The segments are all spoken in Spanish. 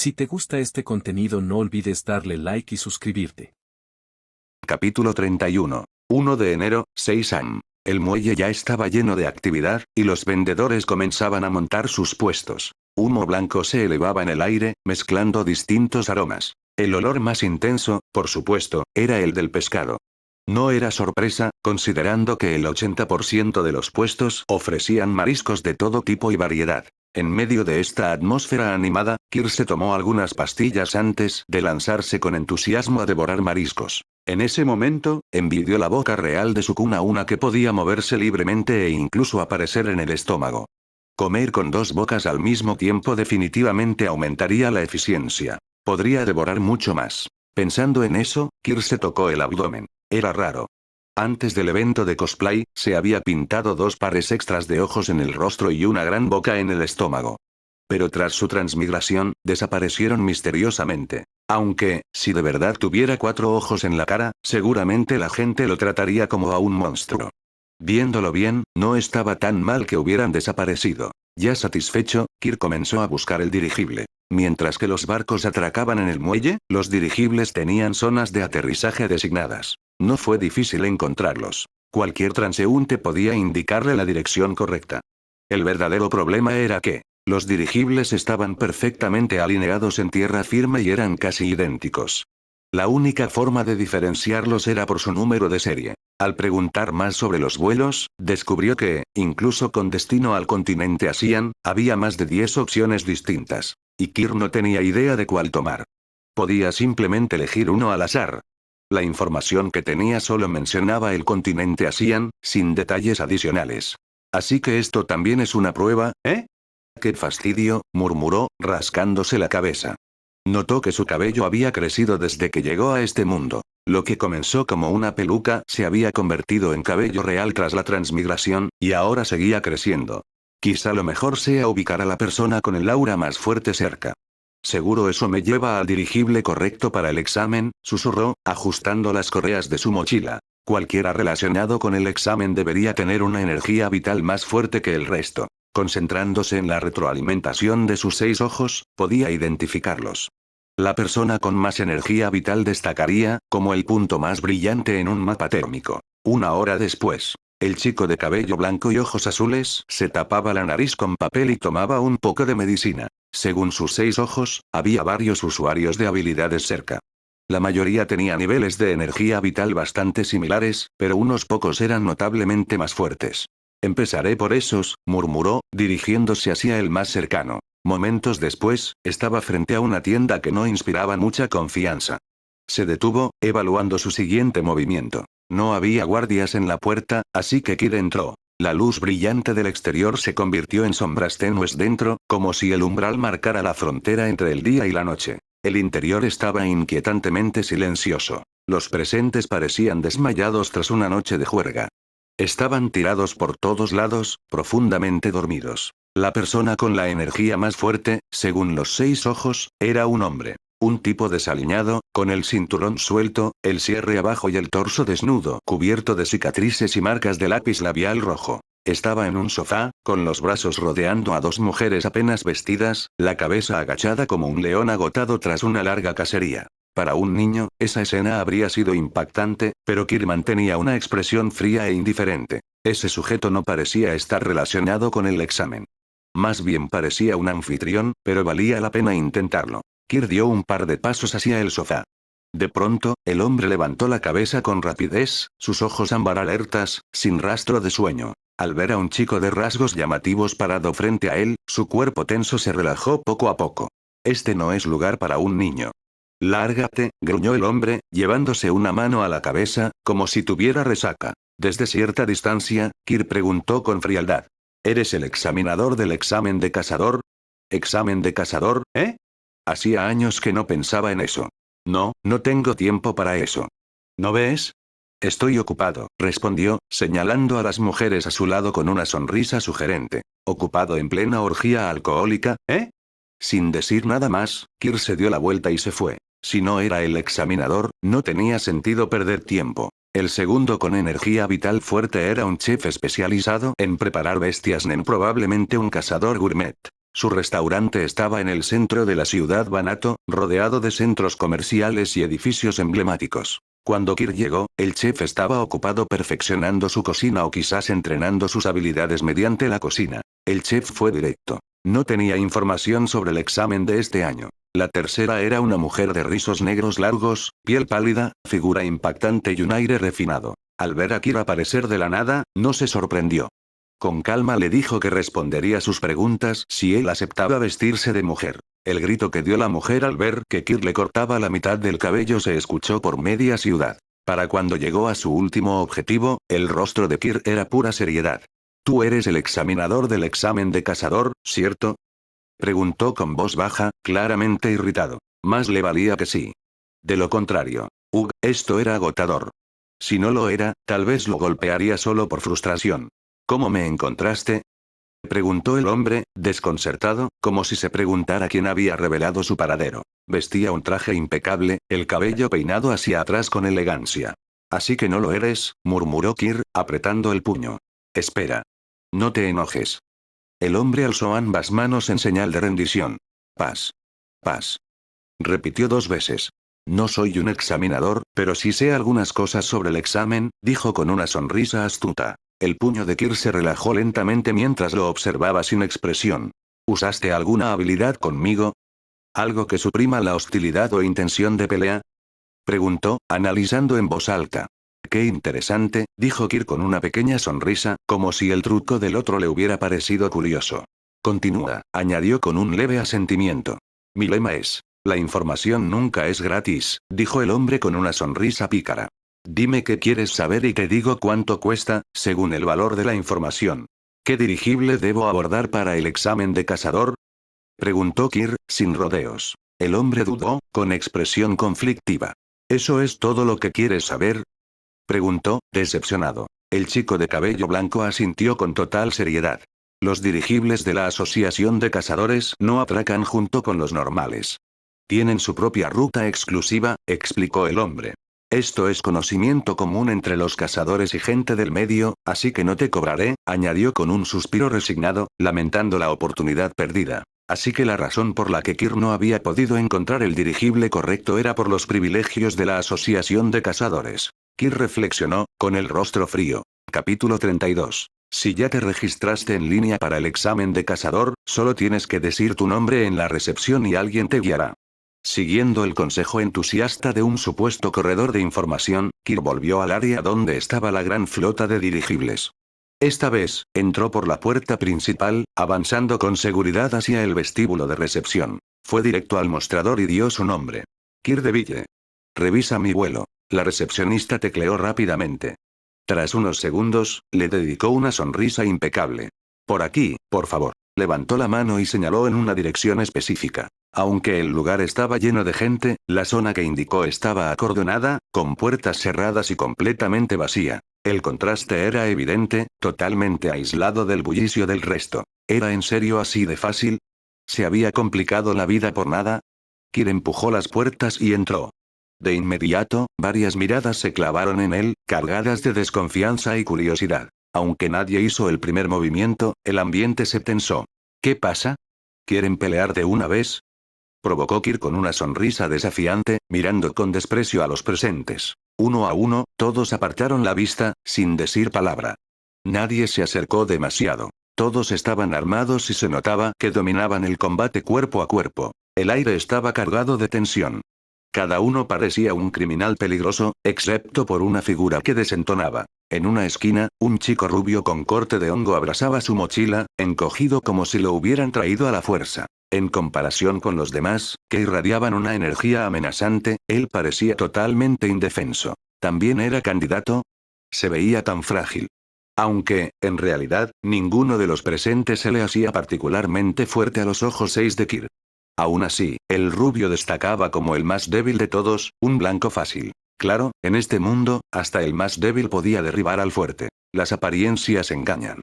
Si te gusta este contenido no olvides darle like y suscribirte. Capítulo 31. 1 de enero, 6 am. El muelle ya estaba lleno de actividad, y los vendedores comenzaban a montar sus puestos. Humo blanco se elevaba en el aire, mezclando distintos aromas. El olor más intenso, por supuesto, era el del pescado. No era sorpresa, considerando que el 80% de los puestos ofrecían mariscos de todo tipo y variedad. En medio de esta atmósfera animada, Kirk se tomó algunas pastillas antes de lanzarse con entusiasmo a devorar mariscos. En ese momento, envidió la boca real de su cuna, una que podía moverse libremente e incluso aparecer en el estómago. Comer con dos bocas al mismo tiempo definitivamente aumentaría la eficiencia. Podría devorar mucho más. Pensando en eso, Kirk se tocó el abdomen. Era raro. Antes del evento de cosplay, se había pintado 2 pares extras de ojos en el rostro y una gran boca en el estómago. Pero tras su transmigración, desaparecieron misteriosamente. Aunque, si de verdad tuviera 4 ojos en la cara, seguramente la gente lo trataría como a un monstruo. Viéndolo bien, no estaba tan mal que hubieran desaparecido. Ya satisfecho, Kirk comenzó a buscar el dirigible. Mientras que los barcos atracaban en el muelle, los dirigibles tenían zonas de aterrizaje designadas. No fue difícil encontrarlos. Cualquier transeúnte podía indicarle la dirección correcta. El verdadero problema era que los dirigibles estaban perfectamente alineados en tierra firme y eran casi idénticos. La única forma de diferenciarlos era por su número de serie. Al preguntar más sobre los vuelos, descubrió que, incluso con destino al continente Asian, había más de 10 opciones distintas. Y Kirk no tenía idea de cuál tomar. Podía simplemente elegir uno al azar. La información que tenía solo mencionaba el continente Asian, sin detalles adicionales. Así que esto también es una prueba, ¿eh? ¡Qué fastidio!, murmuró, rascándose la cabeza. Notó que su cabello había crecido desde que llegó a este mundo. Lo que comenzó como una peluca se había convertido en cabello real tras la transmigración, y ahora seguía creciendo. Quizá lo mejor sea ubicar a la persona con el aura más fuerte cerca. Seguro eso me lleva al dirigible correcto para el examen, susurró, ajustando las correas de su mochila. Cualquiera relacionado con el examen debería tener una energía vital más fuerte que el resto. Concentrándose en la retroalimentación de sus 6 ojos, podía identificarlos. La persona con más energía vital destacaría, como el punto más brillante en un mapa térmico. 1 hora después, el chico de cabello blanco y ojos azules se tapaba la nariz con papel y tomaba un poco de medicina. Según sus 6 ojos, había varios usuarios de habilidades cerca. La mayoría tenía niveles de energía vital bastante similares, pero unos pocos eran notablemente más fuertes. Empezaré por esos, murmuró, dirigiéndose hacia el más cercano. Momentos después, estaba frente a una tienda que no inspiraba mucha confianza. Se detuvo, evaluando su siguiente movimiento. No había guardias en la puerta, así que Kid entró. La luz brillante del exterior se convirtió en sombras tenues dentro, como si el umbral marcara la frontera entre el día y la noche. El interior estaba inquietantemente silencioso. Los presentes parecían desmayados tras una noche de juerga. Estaban tirados por todos lados, profundamente dormidos. La persona con la energía más fuerte, según los 6 ojos, era un hombre. Un tipo desaliñado, con el cinturón suelto, el cierre abajo y el torso desnudo, cubierto de cicatrices y marcas de lápiz labial rojo. Estaba en un sofá, con los brazos rodeando a 2 mujeres apenas vestidas, la cabeza agachada como un león agotado tras una larga cacería. Para un niño, esa escena habría sido impactante, pero Kirk mantenía una expresión fría e indiferente. Ese sujeto no parecía estar relacionado con el examen. Más bien parecía un anfitrión, pero valía la pena intentarlo. Kirk dio un par de pasos hacia el sofá. De pronto, el hombre levantó la cabeza con rapidez, sus ojos ámbar alertas, sin rastro de sueño. Al ver a un chico de rasgos llamativos parado frente a él, su cuerpo tenso se relajó poco a poco. Este no es lugar para un niño. Lárgate, gruñó el hombre, llevándose una mano a la cabeza, como si tuviera resaca. Desde cierta distancia, Kirk preguntó con frialdad. ¿Eres el examinador del examen de cazador? ¿Examen de cazador, eh? Hacía años que no pensaba en eso. No, no tengo tiempo para eso. ¿No ves? Estoy ocupado, respondió, señalando a las mujeres a su lado con una sonrisa sugerente. ¿Ocupado en plena orgía alcohólica, eh? Sin decir nada más, Kirk se dio la vuelta y se fue. Si no era el examinador, no tenía sentido perder tiempo. El segundo con energía vital fuerte era un chef especializado en preparar bestias nen, probablemente un cazador gourmet. Su restaurante estaba en el centro de la ciudad Banato, rodeado de centros comerciales y edificios emblemáticos. Cuando Kir llegó, el chef estaba ocupado perfeccionando su cocina o quizás entrenando sus habilidades mediante la cocina. El chef fue directo. No tenía información sobre el examen de este año. La tercera era una mujer de rizos negros largos, piel pálida, figura impactante y un aire refinado. Al ver a Kir aparecer de la nada, no se sorprendió. Con calma le dijo que respondería sus preguntas si él aceptaba vestirse de mujer. El grito que dio la mujer al ver que Kir le cortaba la mitad del cabello se escuchó por media ciudad. Para cuando llegó a su último objetivo, el rostro de Kir era pura seriedad. «Tú eres el examinador del examen de cazador, ¿cierto?», preguntó con voz baja, claramente irritado. Más le valía que sí. De lo contrario, esto era agotador. Si no lo era, tal vez lo golpearía solo por frustración. «¿Cómo me encontraste?», preguntó el hombre, desconcertado, como si se preguntara quién había revelado su paradero. Vestía un traje impecable, el cabello peinado hacia atrás con elegancia. «Así que no lo eres», murmuró Kir, apretando el puño. «Espera. No te enojes». El hombre alzó ambas manos en señal de rendición. «Paz. Paz», repitió 2 veces. «No soy un examinador, pero sí sé algunas cosas sobre el examen», dijo con una sonrisa astuta. El puño de Kir se relajó lentamente mientras lo observaba sin expresión. «¿Usaste alguna habilidad conmigo? ¿Algo que suprima la hostilidad o intención de pelea?», preguntó, analizando en voz alta. «Qué interesante», dijo Kir con una pequeña sonrisa, como si el truco del otro le hubiera parecido curioso. «Continúa», añadió con un leve asentimiento. «Mi lema es: la información nunca es gratis», dijo el hombre con una sonrisa pícara. «Dime qué quieres saber y te digo cuánto cuesta, según el valor de la información». «¿Qué dirigible debo abordar para el examen de cazador?», preguntó Kir, sin rodeos. El hombre dudó, con expresión conflictiva. «¿Eso es todo lo que quieres saber?», preguntó, decepcionado. El chico de cabello blanco asintió con total seriedad. «Los dirigibles de la Asociación de Cazadores no atracan junto con los normales. Tienen su propia ruta exclusiva», explicó el hombre. «Esto es conocimiento común entre los cazadores y gente del medio, así que no te cobraré», añadió con un suspiro resignado, lamentando la oportunidad perdida. Así que la razón por la que Kir no había podido encontrar el dirigible correcto era por los privilegios de la Asociación de Cazadores. Kir reflexionó, con el rostro frío. Capítulo 32. Si ya te registraste en línea para el examen de cazador, solo tienes que decir tu nombre en la recepción y alguien te guiará. Siguiendo el consejo entusiasta de un supuesto corredor de información, Kir volvió al área donde estaba la gran flota de dirigibles. Esta vez, entró por la puerta principal, avanzando con seguridad hacia el vestíbulo de recepción. Fue directo al mostrador y dio su nombre. «Kir de Ville. Revisa mi vuelo». La recepcionista tecleó rápidamente. Tras unos segundos, le dedicó una sonrisa impecable. «Por aquí, por favor». Levantó la mano y señaló en una dirección específica. Aunque el lugar estaba lleno de gente, la zona que indicó estaba acordonada, con puertas cerradas y completamente vacía. El contraste era evidente, totalmente aislado del bullicio del resto. ¿Era en serio así de fácil? ¿Se había complicado la vida por nada? Kir empujó las puertas y entró. De inmediato, varias miradas se clavaron en él, cargadas de desconfianza y curiosidad. Aunque nadie hizo el primer movimiento, el ambiente se tensó. «¿Qué pasa? ¿Quieren pelear de una vez?», provocó Kir con una sonrisa desafiante, mirando con desprecio a los presentes. Uno a uno, todos apartaron la vista, sin decir palabra. Nadie se acercó demasiado. Todos estaban armados y se notaba que dominaban el combate cuerpo a cuerpo. El aire estaba cargado de tensión. Cada uno parecía un criminal peligroso, excepto por una figura que desentonaba. En una esquina, un chico rubio con corte de hongo abrazaba su mochila, encogido como si lo hubieran traído a la fuerza. En comparación con los demás, que irradiaban una energía amenazante, él parecía totalmente indefenso. ¿También era candidato? Se veía tan frágil. Aunque, en realidad, ninguno de los presentes se le hacía particularmente fuerte a los ojos 6 de Kir. Aún así, el rubio destacaba como el más débil de todos, un blanco fácil. Claro, en este mundo, hasta el más débil podía derribar al fuerte. Las apariencias engañan.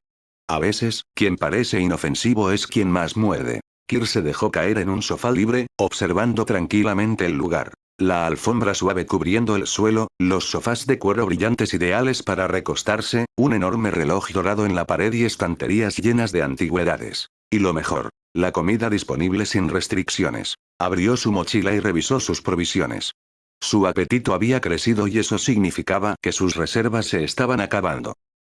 A veces, quien parece inofensivo es quien más muerde. Kir se dejó caer en un sofá libre, observando tranquilamente el lugar. La alfombra suave cubriendo el suelo, los sofás de cuero brillantes ideales para recostarse, un enorme reloj dorado en la pared y estanterías llenas de antigüedades. Y lo mejor. La comida disponible sin restricciones. Abrió su mochila y revisó sus provisiones. Su apetito había crecido y eso significaba que sus reservas se estaban acabando.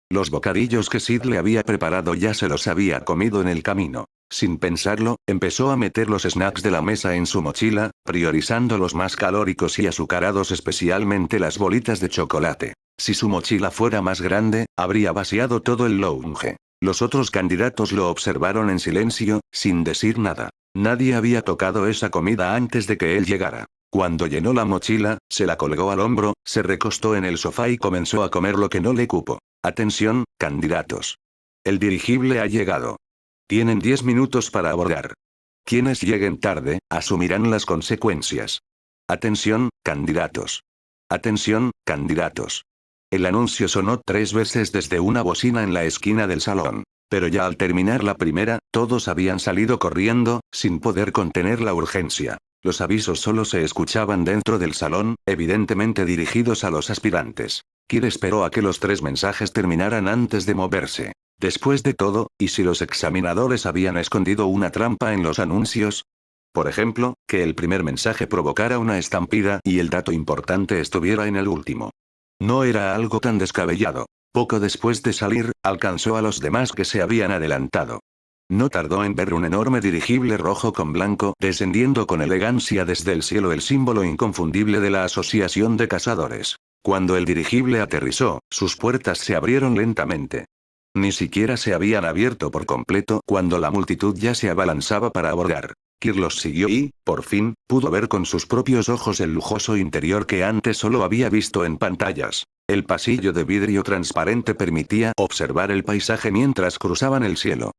Los bocadillos que Sid le había preparado ya se los había comido en el camino. Sin pensarlo, empezó a meter los snacks de la mesa en su mochila, priorizando los más calóricos y azucarados, especialmente las bolitas de chocolate. Si su mochila fuera más grande, habría vaciado todo el lounge. Los otros candidatos lo observaron en silencio, sin decir nada. Nadie había tocado esa comida antes de que él llegara. Cuando llenó la mochila, se la colgó al hombro, se recostó en el sofá y comenzó a comer lo que no le cupo. Atención, candidatos. El dirigible ha llegado. Tienen 10 minutos para abordar. Quienes lleguen tarde, asumirán las consecuencias. Atención, candidatos. Atención, candidatos. El anuncio sonó 3 veces desde una bocina en la esquina del salón. Pero ya al terminar la primera, todos habían salido corriendo, sin poder contener la urgencia. Los avisos solo se escuchaban dentro del salón, evidentemente dirigidos a los aspirantes. Kir esperó a que los 3 mensajes terminaran antes de moverse. Después de todo, ¿y si los examinadores habían escondido una trampa en los anuncios? Por ejemplo, que el primer mensaje provocara una estampida y el dato importante estuviera en el último. No era algo tan descabellado. Poco después de salir, alcanzó a los demás que se habían adelantado. No tardó en ver un enorme dirigible rojo con blanco descendiendo con elegancia desde el cielo, el símbolo inconfundible de la Asociación de Cazadores. Cuando el dirigible aterrizó, sus puertas se abrieron lentamente. Ni siquiera se habían abierto por completo cuando la multitud ya se abalanzaba para abordar. Kir los siguió y, por fin, pudo ver con sus propios ojos el lujoso interior que antes solo había visto en pantallas. El pasillo de vidrio transparente permitía observar el paisaje mientras cruzaban el cielo.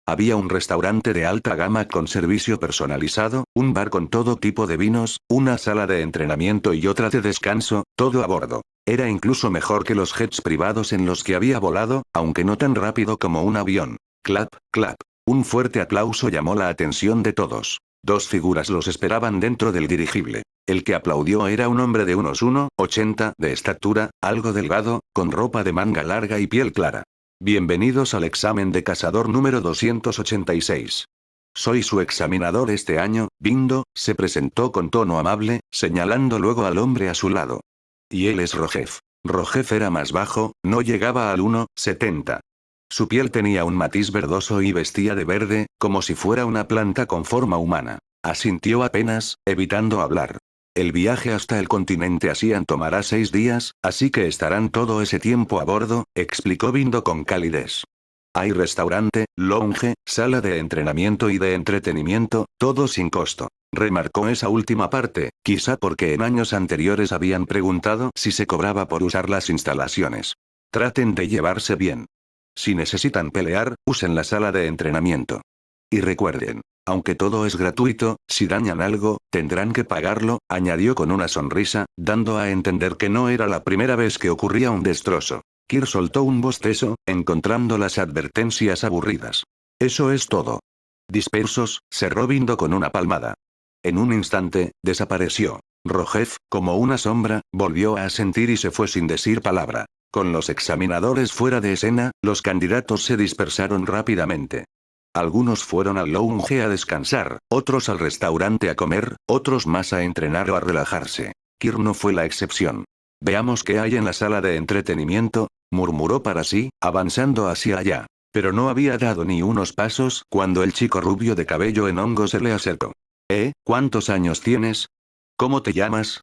Había un restaurante de alta gama con servicio personalizado, un bar con todo tipo de vinos, una sala de entrenamiento y otra de descanso, todo a bordo. Era incluso mejor que los jets privados en los que había volado, aunque no tan rápido como un avión. Clap, clap. Un fuerte aplauso llamó la atención de todos. 2 figuras los esperaban dentro del dirigible. El que aplaudió era un hombre de unos 1,80 de estatura, algo delgado, con ropa de manga larga y piel clara. Bienvenidos al examen de cazador número 286. Soy su examinador este año, Bindo, se presentó con tono amable, señalando luego al hombre a su lado. Y él es Rojef. Rojef era más bajo, no llegaba al 1,70. Su piel tenía un matiz verdoso y vestía de verde, como si fuera una planta con forma humana. Asintió apenas, evitando hablar. El viaje hasta el continente Asian tomará 6 días, así que estarán todo ese tiempo a bordo, explicó Bindo con calidez. Hay restaurante, lounge, sala de entrenamiento y de entretenimiento, todo sin costo. Remarcó esa última parte, quizá porque en años anteriores habían preguntado si se cobraba por usar las instalaciones. Traten de llevarse bien. Si necesitan pelear, usen la sala de entrenamiento. Y recuerden, aunque todo es gratuito, si dañan algo, tendrán que pagarlo, añadió con una sonrisa, dando a entender que no era la primera vez que ocurría un destrozo. Kir soltó un bostezo, encontrando las advertencias aburridas. Eso es todo. Dispersos, cerró Bindo con una palmada. En un instante, desapareció. Rojef, como una sombra, volvió a asentir y se fue sin decir palabra. Con los examinadores fuera de escena, los candidatos se dispersaron rápidamente. Algunos fueron al lounge a descansar, otros al restaurante a comer, otros más a entrenar o a relajarse. Kir no fue la excepción. Veamos qué hay en la sala de entretenimiento, murmuró para sí, avanzando hacia allá. Pero no había dado ni unos pasos cuando el chico rubio de cabello en hongo se le acercó. ¿Cuántos años tienes? ¿Cómo te llamas?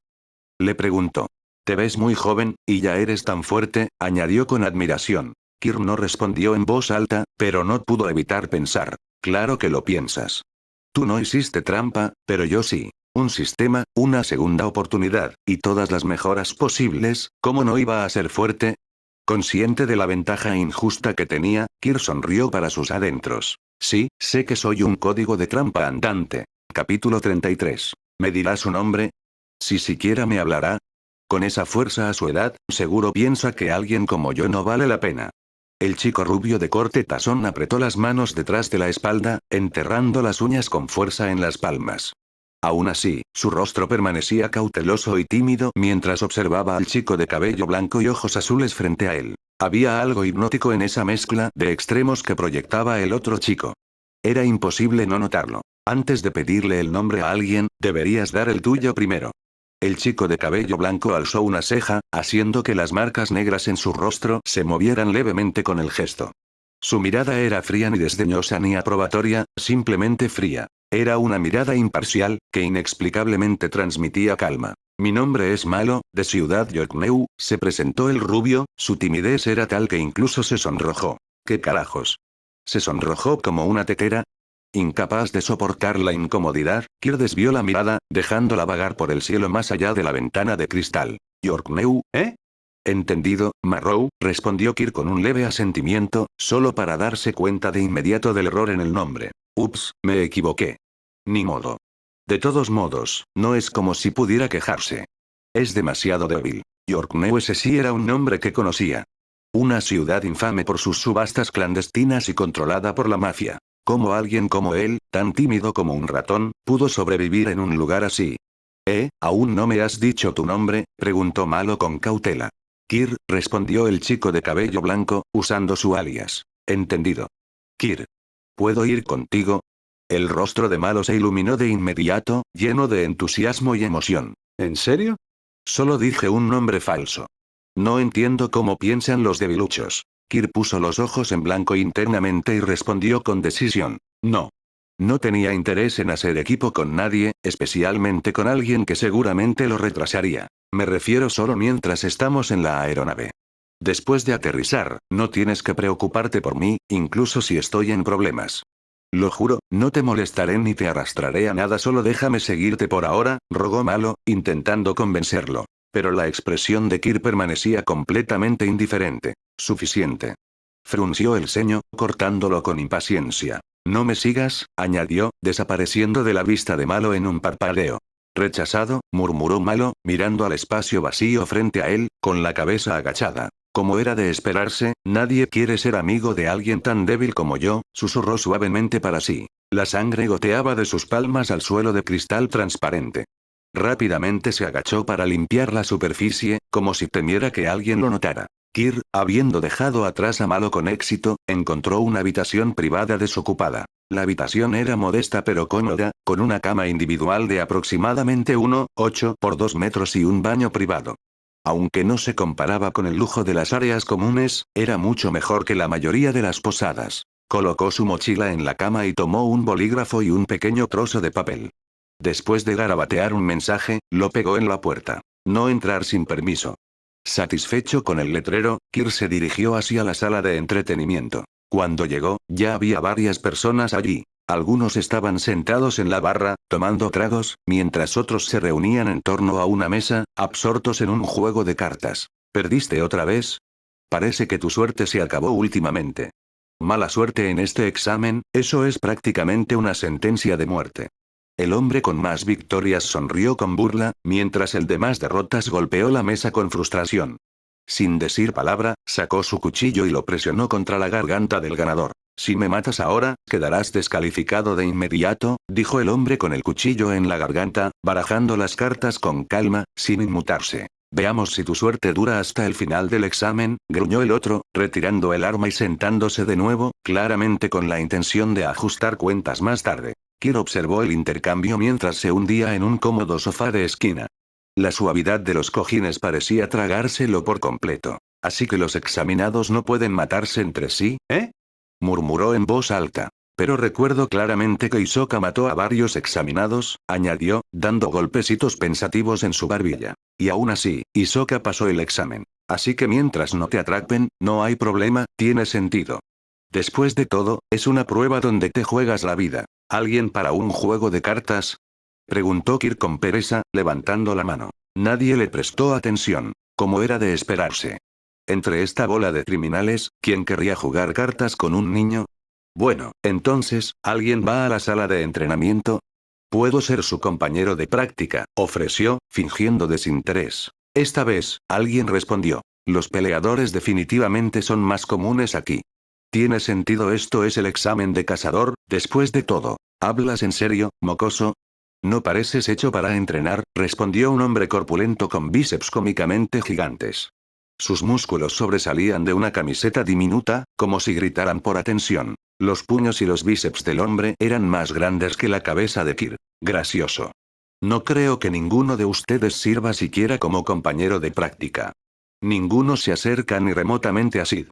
Le preguntó. Te ves muy joven, y ya eres tan fuerte, añadió con admiración. Kir no respondió en voz alta, pero no pudo evitar pensar. Claro que lo piensas. Tú no hiciste trampa, pero yo sí. Un sistema, una segunda oportunidad, y todas las mejoras posibles, ¿cómo no iba a ser fuerte? Consciente de la ventaja injusta que tenía, Kir sonrió para sus adentros. Sí, sé que soy un código de trampa andante. Capítulo 33. ¿Me dirá su nombre? Si siquiera me hablará. Con esa fuerza a su edad, seguro piensa que alguien como yo no vale la pena. El chico rubio de corte tazón apretó las manos detrás de la espalda, enterrando las uñas con fuerza en las palmas. Aún así, su rostro permanecía cauteloso y tímido mientras observaba al chico de cabello blanco y ojos azules frente a él. Había algo hipnótico en esa mezcla de extremos que proyectaba el otro chico. Era imposible no notarlo. Antes de pedirle el nombre a alguien, deberías dar el tuyo primero. El chico de cabello blanco alzó una ceja, haciendo que las marcas negras en su rostro se movieran levemente con el gesto. Su mirada era fría, ni desdeñosa ni aprobatoria, simplemente fría. Era una mirada imparcial, que inexplicablemente transmitía calma. Mi nombre es Malo, de Ciudad Yorkneu, se presentó el rubio, su timidez era tal que incluso se sonrojó. ¿Qué carajos? ¿Se sonrojó como una tetera? Incapaz de soportar la incomodidad, Kir desvió la mirada, dejándola vagar por el cielo más allá de la ventana de cristal. ¿Yorkneu, eh? Entendido, Marrow, respondió Kir con un leve asentimiento, solo para darse cuenta de inmediato del error en el nombre. Ups, me equivoqué. Ni modo. De todos modos, no es como si pudiera quejarse. Es demasiado débil. Yorkneu, ese sí era un nombre que conocía. Una ciudad infame por sus subastas clandestinas y controlada por la mafia. ¿Cómo alguien como él, tan tímido como un ratón, pudo sobrevivir en un lugar así? ¿Aún no me has dicho tu nombre?, preguntó Malo con cautela. Kir, respondió el chico de cabello blanco, usando su alias. Entendido. Kir. ¿Puedo ir contigo? El rostro de Malo se iluminó de inmediato, lleno de entusiasmo y emoción. ¿En serio? Solo dije un nombre falso. No entiendo cómo piensan los debiluchos. Kir puso los ojos en blanco internamente y respondió con decisión. No. No tenía interés en hacer equipo con nadie, especialmente con alguien que seguramente lo retrasaría. Me refiero solo mientras estamos en la aeronave. Después de aterrizar, no tienes que preocuparte por mí, incluso si estoy en problemas. Lo juro, no te molestaré ni te arrastraré a nada, solo déjame seguirte por ahora, rogó Malo, intentando convencerlo. Pero la expresión de Kir permanecía completamente indiferente. Suficiente. Frunció el ceño, cortándolo con impaciencia. No me sigas, añadió, desapareciendo de la vista de Malo en un parpadeo. Rechazado, murmuró Malo, mirando al espacio vacío frente a él, con la cabeza agachada. Como era de esperarse, nadie quiere ser amigo de alguien tan débil como yo, susurró suavemente para sí. La sangre goteaba de sus palmas al suelo de cristal transparente. Rápidamente se agachó para limpiar la superficie, como si temiera que alguien lo notara. Kir, habiendo dejado atrás a Malo con éxito, encontró una habitación privada desocupada. La habitación era modesta pero cómoda, con una cama individual de aproximadamente 1,8 por 2 metros y un baño privado. Aunque no se comparaba con el lujo de las áreas comunes, era mucho mejor que la mayoría de las posadas. Colocó su mochila en la cama y tomó un bolígrafo y un pequeño trozo de papel. Después de garabatear un mensaje, lo pegó en la puerta. No entrar sin permiso. Satisfecho con el letrero, Kir se dirigió hacia la sala de entretenimiento. Cuando llegó, ya había varias personas allí. Algunos estaban sentados en la barra, tomando tragos, mientras otros se reunían en torno a una mesa, absortos en un juego de cartas. ¿Perdiste otra vez? Parece que tu suerte se acabó últimamente. Mala suerte en este examen, eso es prácticamente una sentencia de muerte. El hombre con más victorias sonrió con burla, mientras el de más derrotas golpeó la mesa con frustración. Sin decir palabra, sacó su cuchillo y lo presionó contra la garganta del ganador. Si me matas ahora, quedarás descalificado de inmediato, dijo el hombre con el cuchillo en la garganta, barajando las cartas con calma, sin inmutarse. Veamos si tu suerte dura hasta el final del examen, gruñó el otro, retirando el arma y sentándose de nuevo, claramente con la intención de ajustar cuentas más tarde. Kir observó el intercambio mientras se hundía en un cómodo sofá de esquina. La suavidad de los cojines parecía tragárselo por completo. Así que los examinados no pueden matarse entre sí, ¿eh? Murmuró en voz alta. Pero recuerdo claramente que Hisoka mató a varios examinados, añadió, dando golpecitos pensativos en su barbilla. Y aún así, Hisoka pasó el examen. Así que mientras no te atrapen, no hay problema, tiene sentido. Después de todo, es una prueba donde te juegas la vida. ¿Alguien para un juego de cartas? Preguntó Kir con pereza, levantando la mano. Nadie le prestó atención, como era de esperarse. Entre esta bola de criminales, ¿quién querría jugar cartas con un niño? Bueno, entonces, ¿alguien va a la sala de entrenamiento? Puedo ser su compañero de práctica, ofreció, fingiendo desinterés. Esta vez, alguien respondió. Los peleadores definitivamente son más comunes aquí. ¿Tiene sentido? Esto es el examen de cazador, después de todo. ¿Hablas en serio, mocoso? No pareces hecho para entrenar, respondió un hombre corpulento con bíceps cómicamente gigantes. Sus músculos sobresalían de una camiseta diminuta, como si gritaran por atención. Los puños y los bíceps del hombre eran más grandes que la cabeza de Kir. Gracioso. No creo que ninguno de ustedes sirva siquiera como compañero de práctica. Ninguno se acerca ni remotamente a Sid.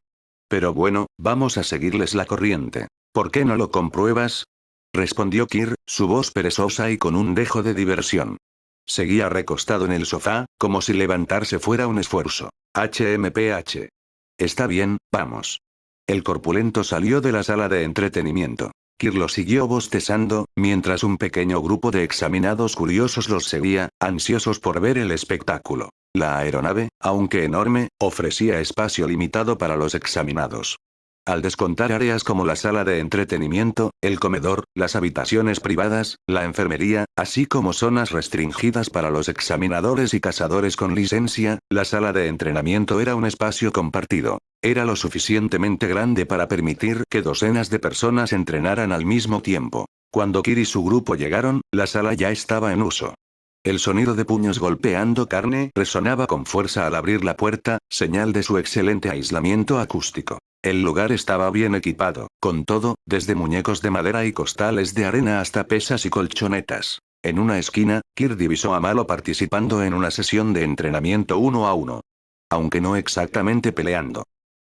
Pero bueno, vamos a seguirles la corriente. ¿Por qué no lo compruebas? Respondió Kir, su voz perezosa y con un dejo de diversión. Seguía recostado en el sofá, como si levantarse fuera un esfuerzo. HMPH. Está bien, vamos. El corpulento salió de la sala de entretenimiento. Kir lo siguió bostezando, mientras un pequeño grupo de examinados curiosos los seguía, ansiosos por ver el espectáculo. La aeronave, aunque enorme, ofrecía espacio limitado para los examinados. Al descontar áreas como la sala de entretenimiento, el comedor, las habitaciones privadas, la enfermería, así como zonas restringidas para los examinadores y cazadores con licencia, la sala de entrenamiento era un espacio compartido. Era lo suficientemente grande para permitir que docenas de personas entrenaran al mismo tiempo. Cuando Kir y su grupo llegaron, la sala ya estaba en uso. El sonido de puños golpeando carne resonaba con fuerza al abrir la puerta, señal de su excelente aislamiento acústico. El lugar estaba bien equipado, con todo, desde muñecos de madera y costales de arena hasta pesas y colchonetas. En una esquina, Kir divisó a Malo participando en una sesión de entrenamiento 1 a 1. Aunque no exactamente peleando.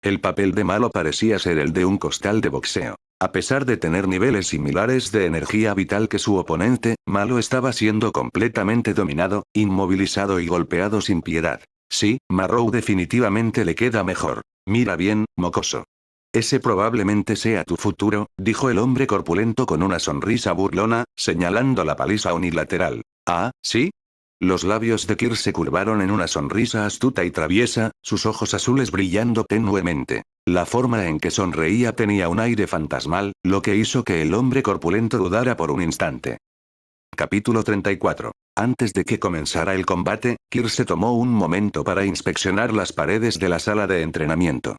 El papel de Malo parecía ser el de un costal de boxeo. A pesar de tener niveles similares de energía vital que su oponente, Malo estaba siendo completamente dominado, inmovilizado y golpeado sin piedad. Sí, Marrow definitivamente le queda mejor. Mira bien, mocoso. Ese probablemente sea tu futuro, dijo el hombre corpulento con una sonrisa burlona, señalando la paliza unilateral. Ah, ¿sí? Los labios de Kir se curvaron en una sonrisa astuta y traviesa, sus ojos azules brillando tenuemente. La forma en que sonreía tenía un aire fantasmal, lo que hizo que el hombre corpulento dudara por un instante. Capítulo 34. Antes de que comenzara el combate, Kir se tomó un momento para inspeccionar las paredes de la sala de entrenamiento.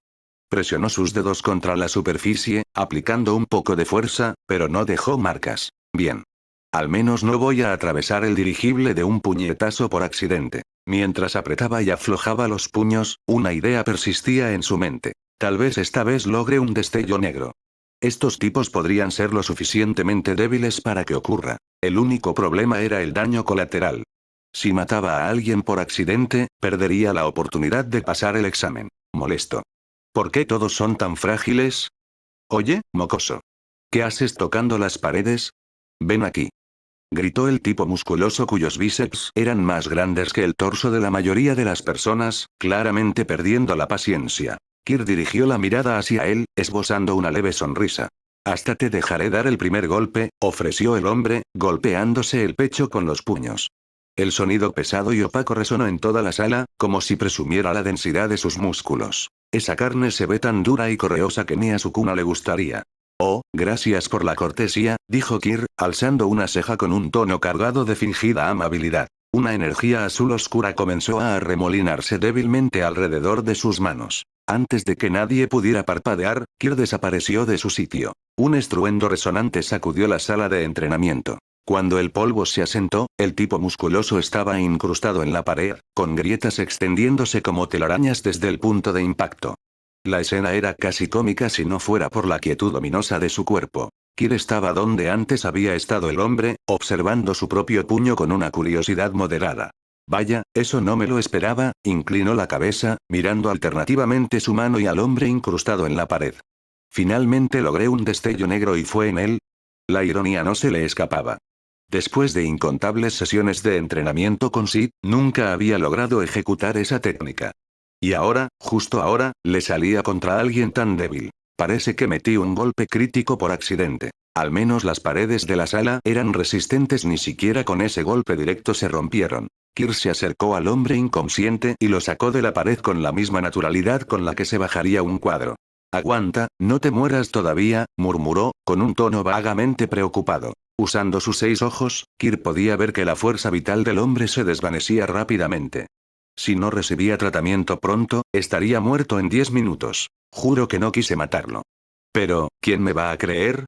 Presionó sus dedos contra la superficie, aplicando un poco de fuerza, pero no dejó marcas. Bien. Al menos no voy a atravesar el dirigible de un puñetazo por accidente. Mientras apretaba y aflojaba los puños, una idea persistía en su mente. Tal vez esta vez logre un destello negro. Estos tipos podrían ser lo suficientemente débiles para que ocurra. El único problema era el daño colateral. Si mataba a alguien por accidente, perdería la oportunidad de pasar el examen. Molesto. ¿Por qué todos son tan frágiles? Oye, mocoso. ¿Qué haces tocando las paredes? Ven aquí. Gritó el tipo musculoso cuyos bíceps eran más grandes que el torso de la mayoría de las personas, claramente perdiendo la paciencia. Kir dirigió la mirada hacia él, esbozando una leve sonrisa. Hasta te dejaré dar el primer golpe, ofreció el hombre, golpeándose el pecho con los puños. El sonido pesado y opaco resonó en toda la sala, como si presumiera la densidad de sus músculos. Esa carne se ve tan dura y correosa que ni a Sukuna le gustaría. Oh, gracias por la cortesía, dijo Kir, alzando una ceja con un tono cargado de fingida amabilidad. Una energía azul oscura comenzó a arremolinarse débilmente alrededor de sus manos. Antes de que nadie pudiera parpadear, Kir desapareció de su sitio. Un estruendo resonante sacudió la sala de entrenamiento. Cuando el polvo se asentó, el tipo musculoso estaba incrustado en la pared, con grietas extendiéndose como telarañas desde el punto de impacto. La escena era casi cómica si no fuera por la quietud ominosa de su cuerpo. Kir estaba donde antes había estado el hombre, observando su propio puño con una curiosidad moderada. Vaya, eso no me lo esperaba, inclinó la cabeza, mirando alternativamente su mano y al hombre incrustado en la pared. Finalmente logré un destello negro y fue en él. La ironía no se le escapaba. Después de incontables sesiones de entrenamiento con Sid, nunca había logrado ejecutar esa técnica. Y ahora, justo ahora, le salía contra alguien tan débil. Parece que metí un golpe crítico por accidente. Al menos las paredes de la sala eran resistentes, ni siquiera con ese golpe directo se rompieron. Kir se acercó al hombre inconsciente y lo sacó de la pared con la misma naturalidad con la que se bajaría un cuadro. Aguanta, no te mueras todavía, murmuró, con un tono vagamente preocupado. Usando sus 6 ojos, Kir podía ver que la fuerza vital del hombre se desvanecía rápidamente. Si no recibía tratamiento pronto, estaría muerto en 10 minutos. Juro que no quise matarlo. Pero, ¿quién me va a creer?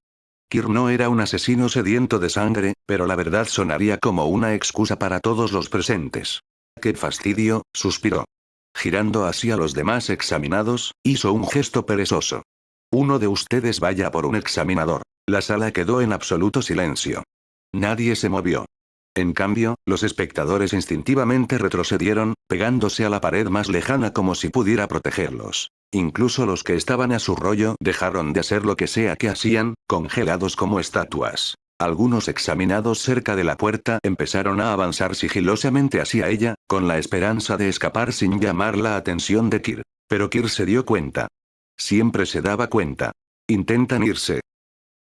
Kir no era un asesino sediento de sangre, pero la verdad sonaría como una excusa para todos los presentes. ¡Qué fastidio!, suspiró. Girando hacia los demás examinados, hizo un gesto perezoso. Uno de ustedes vaya por un examinador. La sala quedó en absoluto silencio. Nadie se movió. En cambio, los espectadores instintivamente retrocedieron, pegándose a la pared más lejana como si pudiera protegerlos. Incluso los que estaban a su rollo dejaron de hacer lo que sea que hacían, congelados como estatuas. Algunos examinados cerca de la puerta empezaron a avanzar sigilosamente hacia ella, con la esperanza de escapar sin llamar la atención de Kir. Pero Kir se dio cuenta. Siempre se daba cuenta. Intentan irse.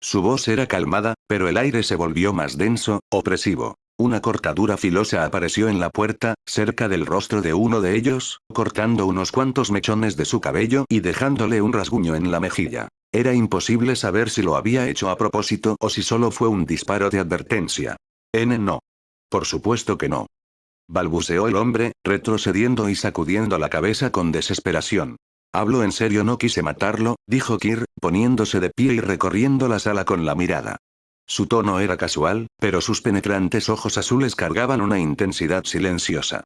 Su voz era calmada, pero el aire se volvió más denso, opresivo. Una cortadura filosa apareció en la puerta, cerca del rostro de uno de ellos, cortando unos cuantos mechones de su cabello y dejándole un rasguño en la mejilla. Era imposible saber si lo había hecho a propósito o si solo fue un disparo de advertencia. No. Por supuesto que no. Balbuceó el hombre, retrocediendo y sacudiendo la cabeza con desesperación. Hablo en serio, no quise matarlo, dijo Kir, poniéndose de pie y recorriendo la sala con la mirada. Su tono era casual, pero sus penetrantes ojos azules cargaban una intensidad silenciosa.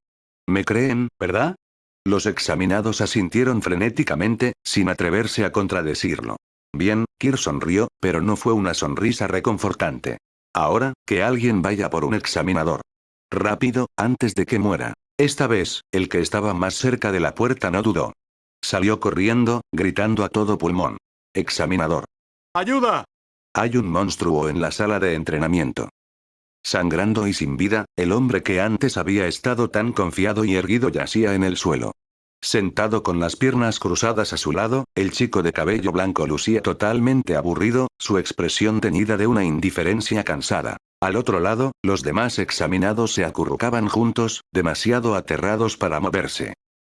¿Me creen, verdad? Los examinados asintieron frenéticamente, sin atreverse a contradecirlo. Bien, Kir sonrió, pero no fue una sonrisa reconfortante. Ahora, que alguien vaya por un examinador. Rápido, antes de que muera. Esta vez, el que estaba más cerca de la puerta no dudó. Salió corriendo, gritando a todo pulmón. Examinador. ¡Ayuda! Hay un monstruo en la sala de entrenamiento. Sangrando y sin vida, el hombre que antes había estado tan confiado y erguido yacía en el suelo. Sentado con las piernas cruzadas a su lado, el chico de cabello blanco lucía totalmente aburrido, su expresión teñida de una indiferencia cansada. Al otro lado, los demás examinados se acurrucaban juntos, demasiado aterrados para moverse.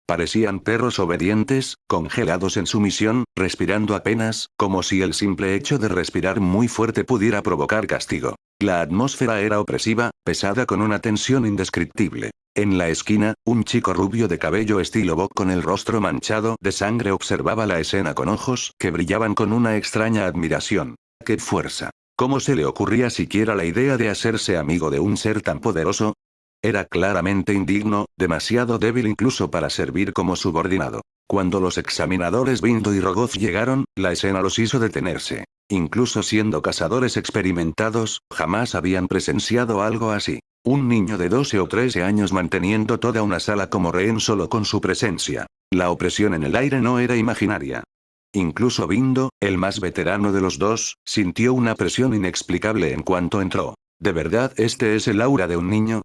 Parecían perros obedientes, congelados en sumisión, respirando apenas, como si el simple hecho de respirar muy fuerte pudiera provocar castigo. La atmósfera era opresiva, pesada con una tensión indescriptible. En la esquina, un chico rubio de cabello estilo Bok con el rostro manchado de sangre observaba la escena con ojos que brillaban con una extraña admiración. ¡Qué fuerza! ¿Cómo se le ocurría siquiera la idea de hacerse amigo de un ser tan poderoso? Era claramente indigno, demasiado débil incluso para servir como subordinado. Cuando los examinadores Bindo y Rogoz llegaron, la escena los hizo detenerse. Incluso siendo cazadores experimentados, jamás habían presenciado algo así. Un niño de 12 o 13 años manteniendo toda una sala como rehén solo con su presencia. La opresión en el aire no era imaginaria. Incluso Bindo, el más veterano de los dos, sintió una presión inexplicable en cuanto entró. ¿De verdad este es el aura de un niño?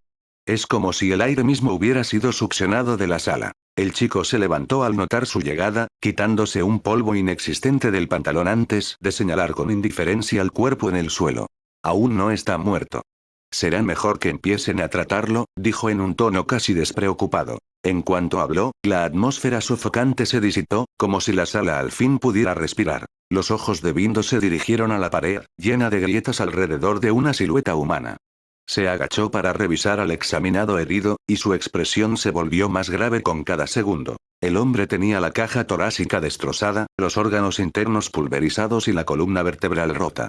Es como si el aire mismo hubiera sido succionado de la sala. El chico se levantó al notar su llegada, quitándose un polvo inexistente del pantalón antes de señalar con indiferencia al cuerpo en el suelo. Aún no está muerto. Será mejor que empiecen a tratarlo, dijo en un tono casi despreocupado. En cuanto habló, la atmósfera sofocante se disipó, como si la sala al fin pudiera respirar. Los ojos de Bindo se dirigieron a la pared, llena de grietas alrededor de una silueta humana. Se agachó para revisar al examinado herido, y su expresión se volvió más grave con cada segundo. El hombre tenía la caja torácica destrozada, los órganos internos pulverizados y la columna vertebral rota.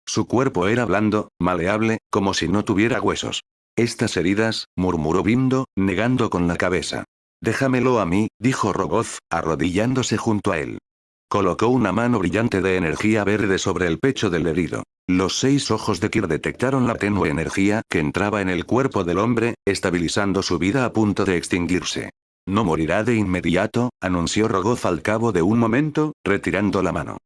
Su cuerpo era blando, maleable, como si no tuviera huesos. Estas heridas, murmuró Bindo, negando con la cabeza. Déjamelo a mí, dijo Rogoz, arrodillándose junto a él. Colocó una mano brillante de energía verde sobre el pecho del herido. Los 6 ojos de Kir detectaron la tenue energía que entraba en el cuerpo del hombre, estabilizando su vida a punto de extinguirse. No morirá de inmediato, anunció Rogoz al cabo de un momento, retirando la mano.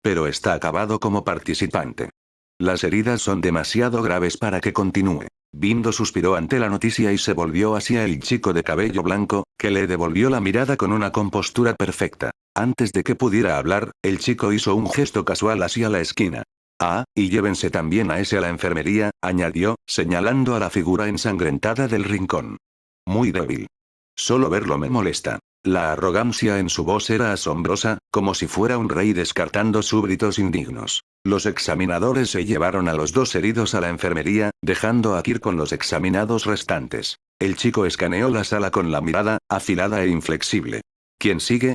Pero está acabado como participante. Las heridas son demasiado graves para que continúe. Bindo suspiró ante la noticia y se volvió hacia el chico de cabello blanco, que le devolvió la mirada con una compostura perfecta. Antes de que pudiera hablar, el chico hizo un gesto casual hacia la esquina. Ah, y llévense también a ese a la enfermería, añadió, señalando a la figura ensangrentada del rincón. Muy débil. Solo verlo me molesta. La arrogancia en su voz era asombrosa, como si fuera un rey descartando súbditos indignos. Los examinadores se llevaron a los 2 heridos a la enfermería, dejando a Kir con los examinados restantes. El chico escaneó la sala con la mirada, afilada e inflexible. ¿Quién sigue?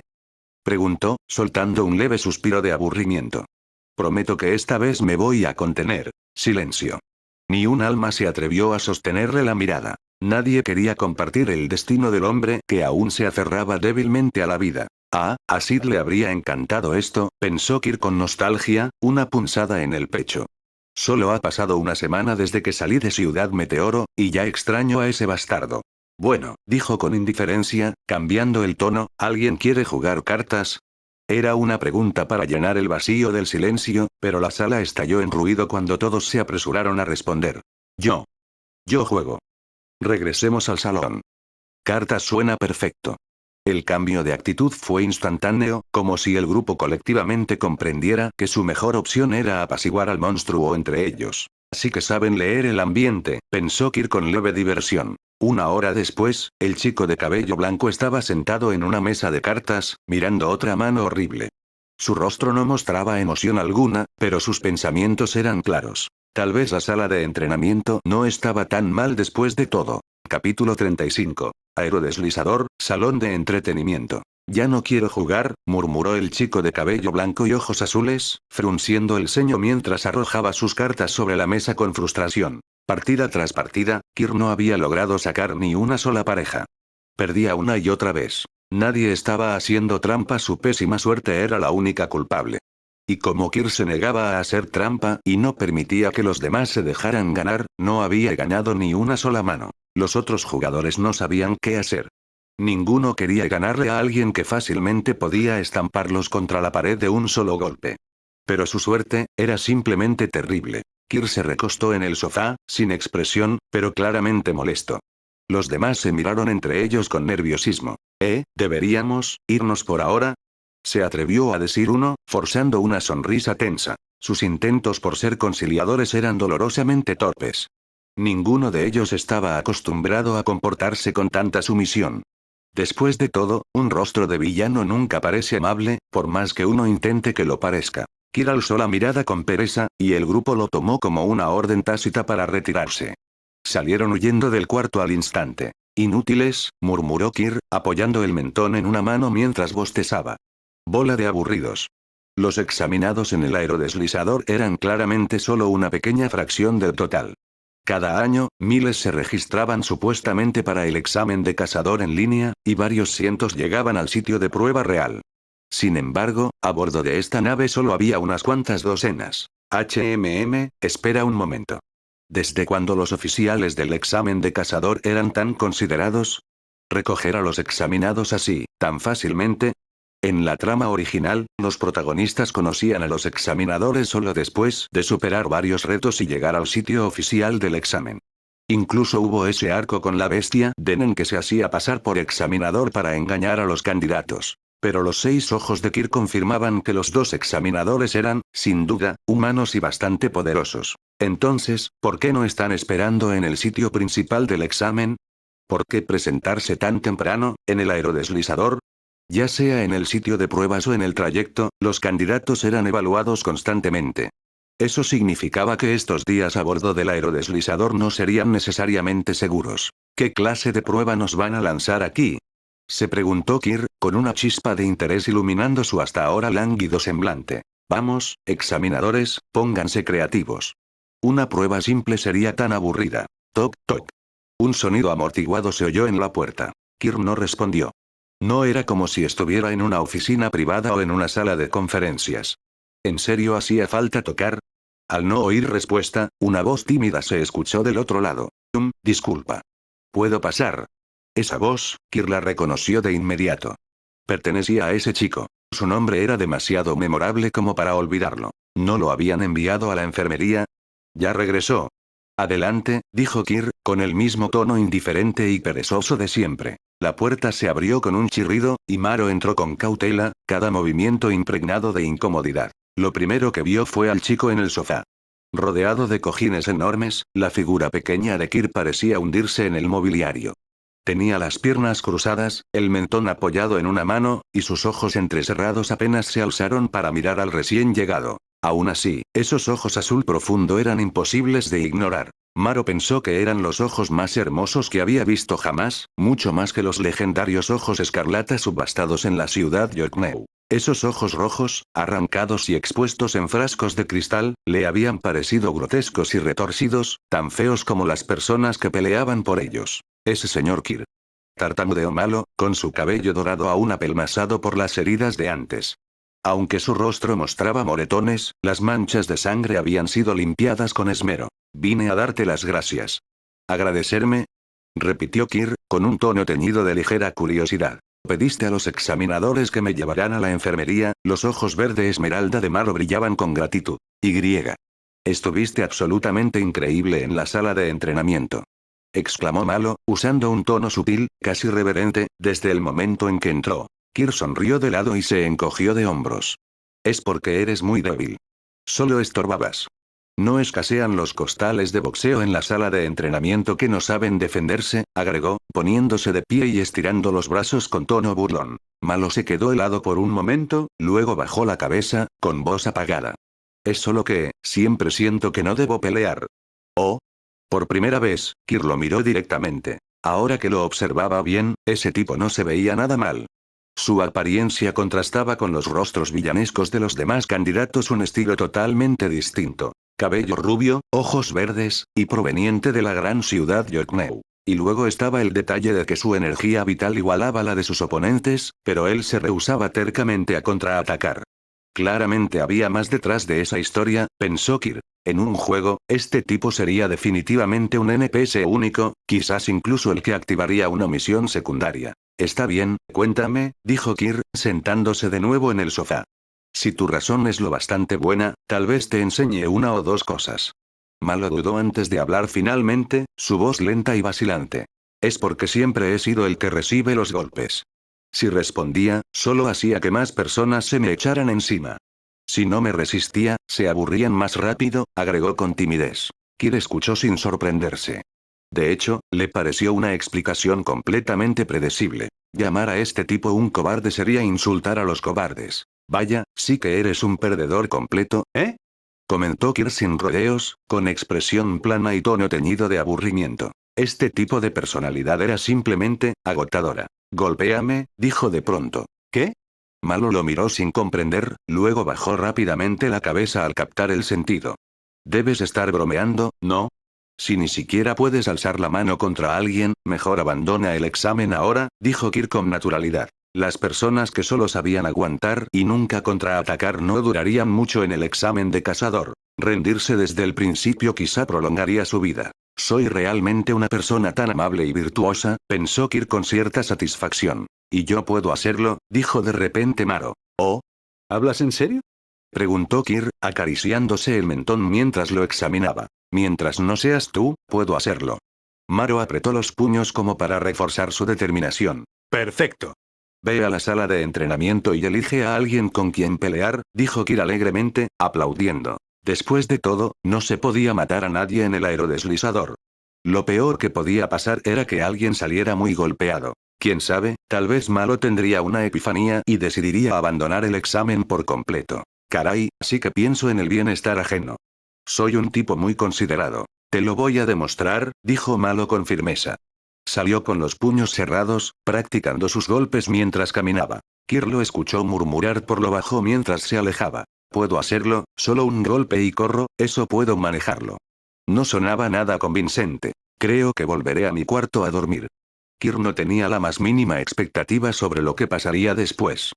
Preguntó, soltando un leve suspiro de aburrimiento. Prometo que esta vez me voy a contener. Silencio. Ni un alma se atrevió a sostenerle la mirada. Nadie quería compartir el destino del hombre que aún se aferraba débilmente a la vida. Ah, a Sid le habría encantado esto, pensó Kirk con nostalgia, una punzada en el pecho. Solo ha pasado una semana desde que salí de Ciudad Meteoro, y ya extraño a ese bastardo. Bueno, dijo con indiferencia, cambiando el tono, ¿alguien quiere jugar cartas? Era una pregunta para llenar el vacío del silencio, pero la sala estalló en ruido cuando todos se apresuraron a responder. Yo. Yo juego. Regresemos al salón. Cartas suena perfecto. El cambio de actitud fue instantáneo, como si el grupo colectivamente comprendiera que su mejor opción era apaciguar al monstruo entre ellos. Así que saben leer el ambiente, pensó Kirk con leve diversión. Una hora después, el chico de cabello blanco estaba sentado en una mesa de cartas, mirando otra mano horrible. Su rostro no mostraba emoción alguna, pero sus pensamientos eran claros. Tal vez la sala de entrenamiento no estaba tan mal después de todo. Capítulo 35. Aerodeslizador, salón de entretenimiento. Ya no quiero jugar, murmuró el chico de cabello blanco y ojos azules, frunciendo el ceño mientras arrojaba sus cartas sobre la mesa con frustración. Partida tras partida, Kirk no había logrado sacar ni una sola pareja. Perdía una y otra vez. Nadie estaba haciendo trampa, su pésima suerte era la única culpable. Y como Kirk se negaba a hacer trampa y no permitía que los demás se dejaran ganar, no había ganado ni una sola mano. Los otros jugadores no sabían qué hacer. Ninguno quería ganarle a alguien que fácilmente podía estamparlos contra la pared de un solo golpe. Pero su suerte era simplemente terrible. Kirk se recostó en el sofá, sin expresión, pero claramente molesto. Los demás se miraron entre ellos con nerviosismo. ¿Deberíamos irnos por ahora? Se atrevió a decir uno, forzando una sonrisa tensa. Sus intentos por ser conciliadores eran dolorosamente torpes. Ninguno de ellos estaba acostumbrado a comportarse con tanta sumisión. Después de todo, un rostro de villano nunca parece amable, por más que uno intente que lo parezca. Kirk alzó la mirada con pereza, y el grupo lo tomó como una orden tácita para retirarse. Salieron huyendo del cuarto al instante. Inútiles, murmuró Kirk, apoyando el mentón en una mano mientras bostezaba. Bola de aburridos. Los examinados en el aerodeslizador eran claramente solo una pequeña fracción del total. Cada año, miles se registraban supuestamente para el examen de cazador en línea, y varios cientos llegaban al sitio de prueba real. Sin embargo, a bordo de esta nave solo había unas cuantas docenas. Espera un momento. ¿Desde cuándo los oficiales del examen de cazador eran tan considerados? ¿Recoger a los examinados así, tan fácilmente? En la trama original, los protagonistas conocían a los examinadores solo después de superar varios retos y llegar al sitio oficial del examen. Incluso hubo ese arco con la bestia Denen que se hacía pasar por examinador para engañar a los candidatos. Pero los 6 ojos de Kirk confirmaban que los 2 examinadores eran, sin duda, humanos y bastante poderosos. Entonces, ¿por qué no están esperando en el sitio principal del examen? ¿Por qué presentarse tan temprano, en el aerodeslizador? Ya sea en el sitio de pruebas o en el trayecto, los candidatos eran evaluados constantemente. Eso significaba que estos días a bordo del aerodeslizador no serían necesariamente seguros. ¿Qué clase de prueba nos van a lanzar aquí?, se preguntó Kirk, con una chispa de interés iluminando su hasta ahora lánguido semblante. Vamos, examinadores, pónganse creativos. Una prueba simple sería tan aburrida. Toc, toc. Un sonido amortiguado se oyó en la puerta. Kirk no respondió. No era como si estuviera en una oficina privada o en una sala de conferencias. ¿En serio hacía falta tocar? Al no oír respuesta, una voz tímida se escuchó del otro lado. Disculpa. ¿Puedo pasar? Esa voz, Kirk la reconoció de inmediato. Pertenecía a ese chico. Su nombre era demasiado memorable como para olvidarlo. ¿No lo habían enviado a la enfermería? Ya regresó. Adelante, dijo Kirk, con el mismo tono indiferente y perezoso de siempre. La puerta se abrió con un chirrido, y Maro entró con cautela, cada movimiento impregnado de incomodidad. Lo primero que vio fue al chico en el sofá. Rodeado de cojines enormes, la figura pequeña de Kirk parecía hundirse en el mobiliario. Tenía las piernas cruzadas, el mentón apoyado en una mano, y sus ojos entrecerrados apenas se alzaron para mirar al recién llegado. Aún así, esos ojos azul profundo eran imposibles de ignorar. Maro pensó que eran los ojos más hermosos que había visto jamás, mucho más que los legendarios ojos escarlata subvastados en la ciudad Yorkneu. Esos ojos rojos, arrancados y expuestos en frascos de cristal, le habían parecido grotescos y retorcidos, tan feos como las personas que peleaban por ellos. Ese señor Kir. Tartamudeó Malo, con su cabello dorado aún apelmazado por las heridas de antes. Aunque su rostro mostraba moretones, las manchas de sangre habían sido limpiadas con esmero. Vine a darte las gracias. ¿Agradecerme? Repitió Kir, con un tono teñido de ligera curiosidad. Pediste a los examinadores que me llevaran a la enfermería, los ojos verde esmeralda de Malo brillaban con gratitud. Y. Estuviste absolutamente increíble en la sala de entrenamiento. Exclamó Malo, usando un tono sutil, casi reverente, desde el momento en que entró. Kir sonrió de lado y se encogió de hombros. Es porque eres muy débil. Solo estorbabas. No escasean los costales de boxeo en la sala de entrenamiento que no saben defenderse, agregó, poniéndose de pie y estirando los brazos con tono burlón. Malo se quedó helado por un momento, luego bajó la cabeza, con voz apagada. Es solo que, siempre siento que no debo pelear. ¿Oh? Por primera vez, Kir lo miró directamente. Ahora que lo observaba bien, ese tipo no se veía nada mal. Su apariencia contrastaba con los rostros villanescos de los demás candidatos, un estilo totalmente distinto. Cabello rubio, ojos verdes, y proveniente de la gran ciudad Yokneu. Y luego estaba el detalle de que su energía vital igualaba la de sus oponentes, pero él se rehusaba tercamente a contraatacar. Claramente había más detrás de esa historia, pensó Kir. En un juego, este tipo sería definitivamente un NPC único, quizás incluso el que activaría una misión secundaria. Está bien, cuéntame, dijo Kir, sentándose de nuevo en el sofá. Si tu razón es lo bastante buena, tal vez te enseñe una o dos cosas. Malo dudó antes de hablar finalmente, su voz lenta y vacilante. Es porque siempre he sido el que recibe los golpes. Si respondía, solo hacía que más personas se me echaran encima. Si no me resistía, se aburrían más rápido, agregó con timidez. Kir escuchó sin sorprenderse. De hecho, le pareció una explicación completamente predecible. Llamar a este tipo un cobarde sería insultar a los cobardes. Vaya, sí que eres un perdedor completo, ¿eh? Comentó Kir sin rodeos, con expresión plana y tono teñido de aburrimiento. Este tipo de personalidad era simplemente agotadora. Golpéame, dijo de pronto. ¿Qué? Malo lo miró sin comprender, luego bajó rápidamente la cabeza al captar el sentido. Debes estar bromeando, ¿no? Si ni siquiera puedes alzar la mano contra alguien, mejor abandona el examen ahora, dijo Kir con naturalidad. Las personas que solo sabían aguantar y nunca contraatacar no durarían mucho en el examen de cazador. Rendirse desde el principio quizá prolongaría su vida. Soy realmente una persona tan amable y virtuosa, pensó Kir con cierta satisfacción. Y yo puedo hacerlo, dijo de repente Maro. ¿Oh? ¿Hablas en serio? Preguntó Kir, acariciándose el mentón mientras lo examinaba. Mientras no seas tú, puedo hacerlo. Maro apretó los puños como para reforzar su determinación. Perfecto. Ve a la sala de entrenamiento y elige a alguien con quien pelear, dijo Kir alegremente, aplaudiendo. Después de todo, no se podía matar a nadie en el aerodeslizador. Lo peor que podía pasar era que alguien saliera muy golpeado. Quién sabe, tal vez Malo tendría una epifanía y decidiría abandonar el examen por completo. Caray, sí que pienso en el bienestar ajeno. Soy un tipo muy considerado. Te lo voy a demostrar, dijo Malo con firmeza. Salió con los puños cerrados, practicando sus golpes mientras caminaba. Kir lo escuchó murmurar por lo bajo mientras se alejaba. Puedo hacerlo, solo un golpe y corro, eso puedo manejarlo. No sonaba nada convincente. Creo que volveré a mi cuarto a dormir. Kir no tenía la más mínima expectativa sobre lo que pasaría después.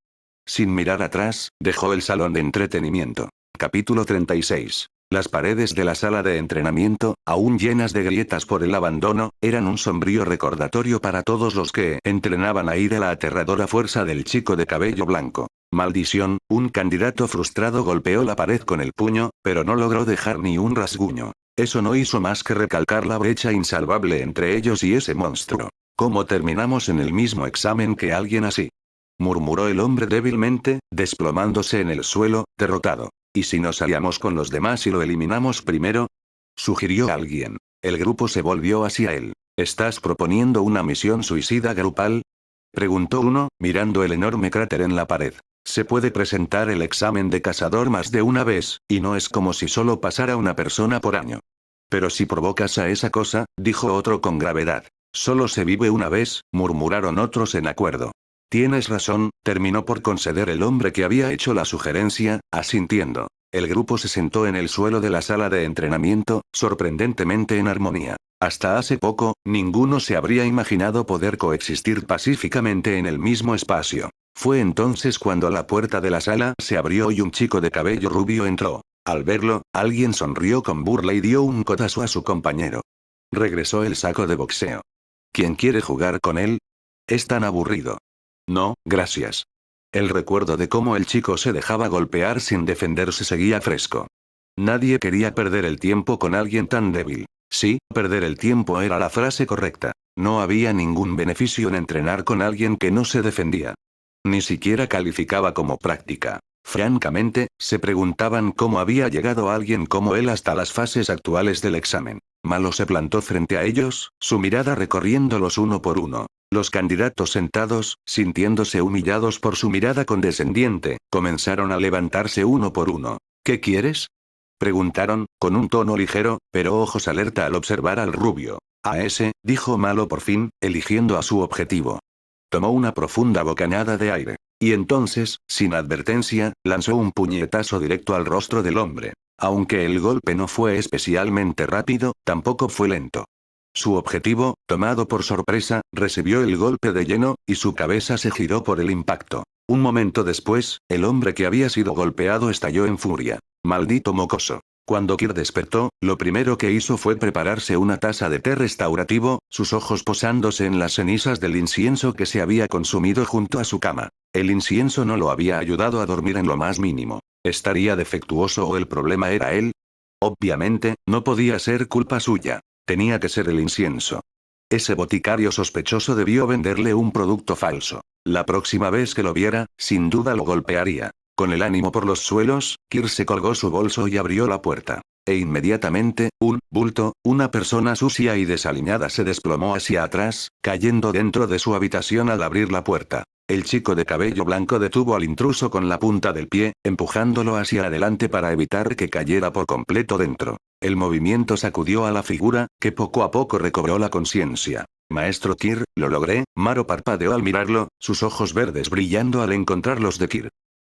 Sin mirar atrás, dejó el salón de entretenimiento. Capítulo 36. Las paredes de la sala de entrenamiento, aún llenas de grietas por el abandono, eran un sombrío recordatorio para todos los que entrenaban a ir a la aterradora fuerza del chico de cabello blanco. Maldición, un candidato frustrado golpeó la pared con el puño, pero no logró dejar ni un rasguño. Eso no hizo más que recalcar la brecha insalvable entre ellos y ese monstruo. ¿Cómo terminamos en el mismo examen que alguien así? Murmuró el hombre débilmente, desplomándose en el suelo, derrotado. ¿Y si nos aliamos con los demás y lo eliminamos primero? Sugirió alguien. El grupo se volvió hacia él. ¿Estás proponiendo una misión suicida grupal? Preguntó uno, mirando el enorme cráter en la pared. Se puede presentar el examen de cazador más de una vez, y no es como si solo pasara una persona por año. Pero si provocas a esa cosa, dijo otro con gravedad. Solo se vive una vez, murmuraron otros en acuerdo. Tienes razón, terminó por conceder el hombre que había hecho la sugerencia, asintiendo. El grupo se sentó en el suelo de la sala de entrenamiento, sorprendentemente en armonía. Hasta hace poco, ninguno se habría imaginado poder coexistir pacíficamente en el mismo espacio. Fue entonces cuando la puerta de la sala se abrió y un chico de cabello rubio entró. Al verlo, alguien sonrió con burla y dio un codazo a su compañero. Regresó el saco de boxeo. ¿Quién quiere jugar con él? Es tan aburrido. No, gracias. El recuerdo de cómo el chico se dejaba golpear sin defenderse seguía fresco. Nadie quería perder el tiempo con alguien tan débil. Sí, perder el tiempo era la frase correcta. No había ningún beneficio en entrenar con alguien que no se defendía. Ni siquiera calificaba como práctica. Francamente, se preguntaban cómo había llegado alguien como él hasta las fases actuales del examen. Malo se plantó frente a ellos, su mirada recorriéndolos uno por uno. Los candidatos sentados, sintiéndose humillados por su mirada condescendiente, comenzaron a levantarse uno por uno. ¿Qué quieres? Preguntaron, con un tono ligero, pero ojos alerta al observar al rubio. A ese, dijo Malo por fin, eligiendo a su objetivo. Tomó una profunda bocanada de aire. Y entonces, sin advertencia, lanzó un puñetazo directo al rostro del hombre. Aunque el golpe no fue especialmente rápido, tampoco fue lento. Su objetivo, tomado por sorpresa, recibió el golpe de lleno, y su cabeza se giró por el impacto. Un momento después, el hombre que había sido golpeado estalló en furia. Maldito mocoso. Cuando Kir despertó, lo primero que hizo fue prepararse una taza de té restaurativo, sus ojos posándose en las cenizas del incienso que se había consumido junto a su cama. El incienso no lo había ayudado a dormir en lo más mínimo. ¿Estaría defectuoso o el problema era él? Obviamente, no podía ser culpa suya. Tenía que ser el incienso. Ese boticario sospechoso debió venderle un producto falso. La próxima vez que lo viera, sin duda lo golpearía. Con el ánimo por los suelos, Kir se colgó su bolso y abrió la puerta. E inmediatamente, un bulto, una persona sucia y desaliñada se desplomó hacia atrás, cayendo dentro de su habitación al abrir la puerta. El chico de cabello blanco detuvo al intruso con la punta del pie, empujándolo hacia adelante para evitar que cayera por completo dentro. El movimiento sacudió a la figura, que poco a poco recobró la conciencia. Maestro Kir, lo logré, Maro parpadeó al mirarlo, sus ojos verdes brillando al encontrar los de Kir.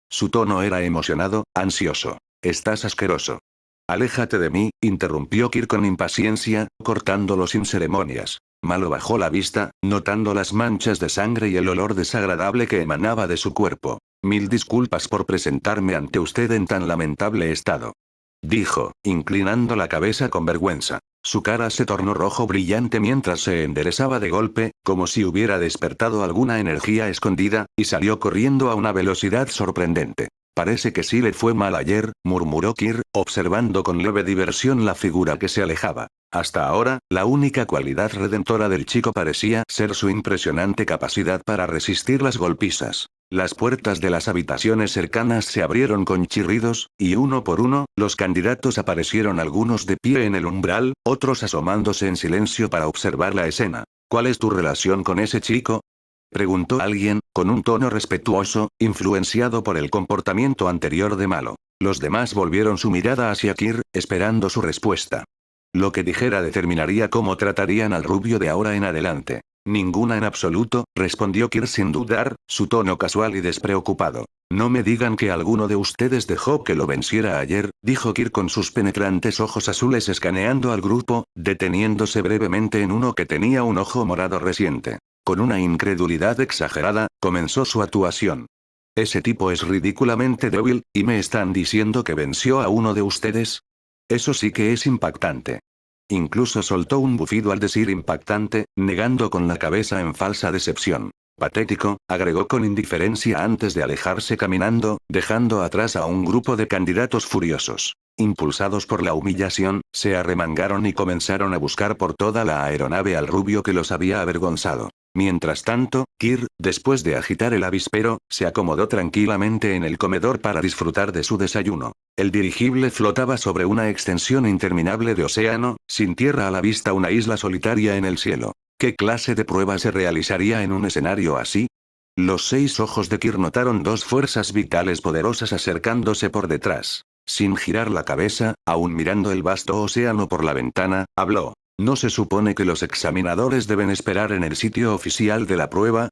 Su tono era emocionado, ansioso. Estás asqueroso. Aléjate de mí, interrumpió Kir con impaciencia, cortándolo sin ceremonias. Malo bajó la vista, notando las manchas de sangre y el olor desagradable que emanaba de su cuerpo. Mil disculpas por presentarme ante usted en tan lamentable estado. Dijo, inclinando la cabeza con vergüenza. Su cara se tornó rojo brillante mientras se enderezaba de golpe, como si hubiera despertado alguna energía escondida, y salió corriendo a una velocidad sorprendente. Parece que sí le fue mal ayer, murmuró Kir, observando con leve diversión la figura que se alejaba. Hasta ahora, la única cualidad redentora del chico parecía ser su impresionante capacidad para resistir las golpizas. Las puertas de las habitaciones cercanas se abrieron con chirridos, y uno por uno, los candidatos aparecieron algunos de pie en el umbral, otros asomándose en silencio para observar la escena. ¿Cuál es tu relación con ese chico? Preguntó alguien, con un tono respetuoso, influenciado por el comportamiento anterior de Malo. Los demás volvieron su mirada hacia Kir, esperando su respuesta. Lo que dijera determinaría cómo tratarían al rubio de ahora en adelante. Ninguna en absoluto, respondió Kir sin dudar, su tono casual y despreocupado. No me digan que alguno de ustedes dejó que lo venciera ayer, dijo Kir con sus penetrantes ojos azules escaneando al grupo, deteniéndose brevemente en uno que tenía un ojo morado reciente. Con una incredulidad exagerada, comenzó su actuación. Ese tipo es ridículamente débil, ¿y me están diciendo que venció a uno de ustedes? Eso sí que es impactante. Incluso soltó un bufido al decir impactante, negando con la cabeza en falsa decepción. Patético, agregó con indiferencia antes de alejarse caminando, dejando atrás a un grupo de candidatos furiosos. Impulsados por la humillación, se arremangaron y comenzaron a buscar por toda la aeronave al rubio que los había avergonzado. Mientras tanto, Kir, después de agitar el avispero, se acomodó tranquilamente en el comedor para disfrutar de su desayuno. El dirigible flotaba sobre una extensión interminable de océano, sin tierra a la vista, una isla solitaria en el cielo. ¿Qué clase de prueba se realizaría en un escenario así? Los 6 ojos de Kir notaron 2 fuerzas vitales poderosas acercándose por detrás. Sin girar la cabeza, aún mirando el vasto océano por la ventana, habló. ¿No se supone que los examinadores deben esperar en el sitio oficial de la prueba?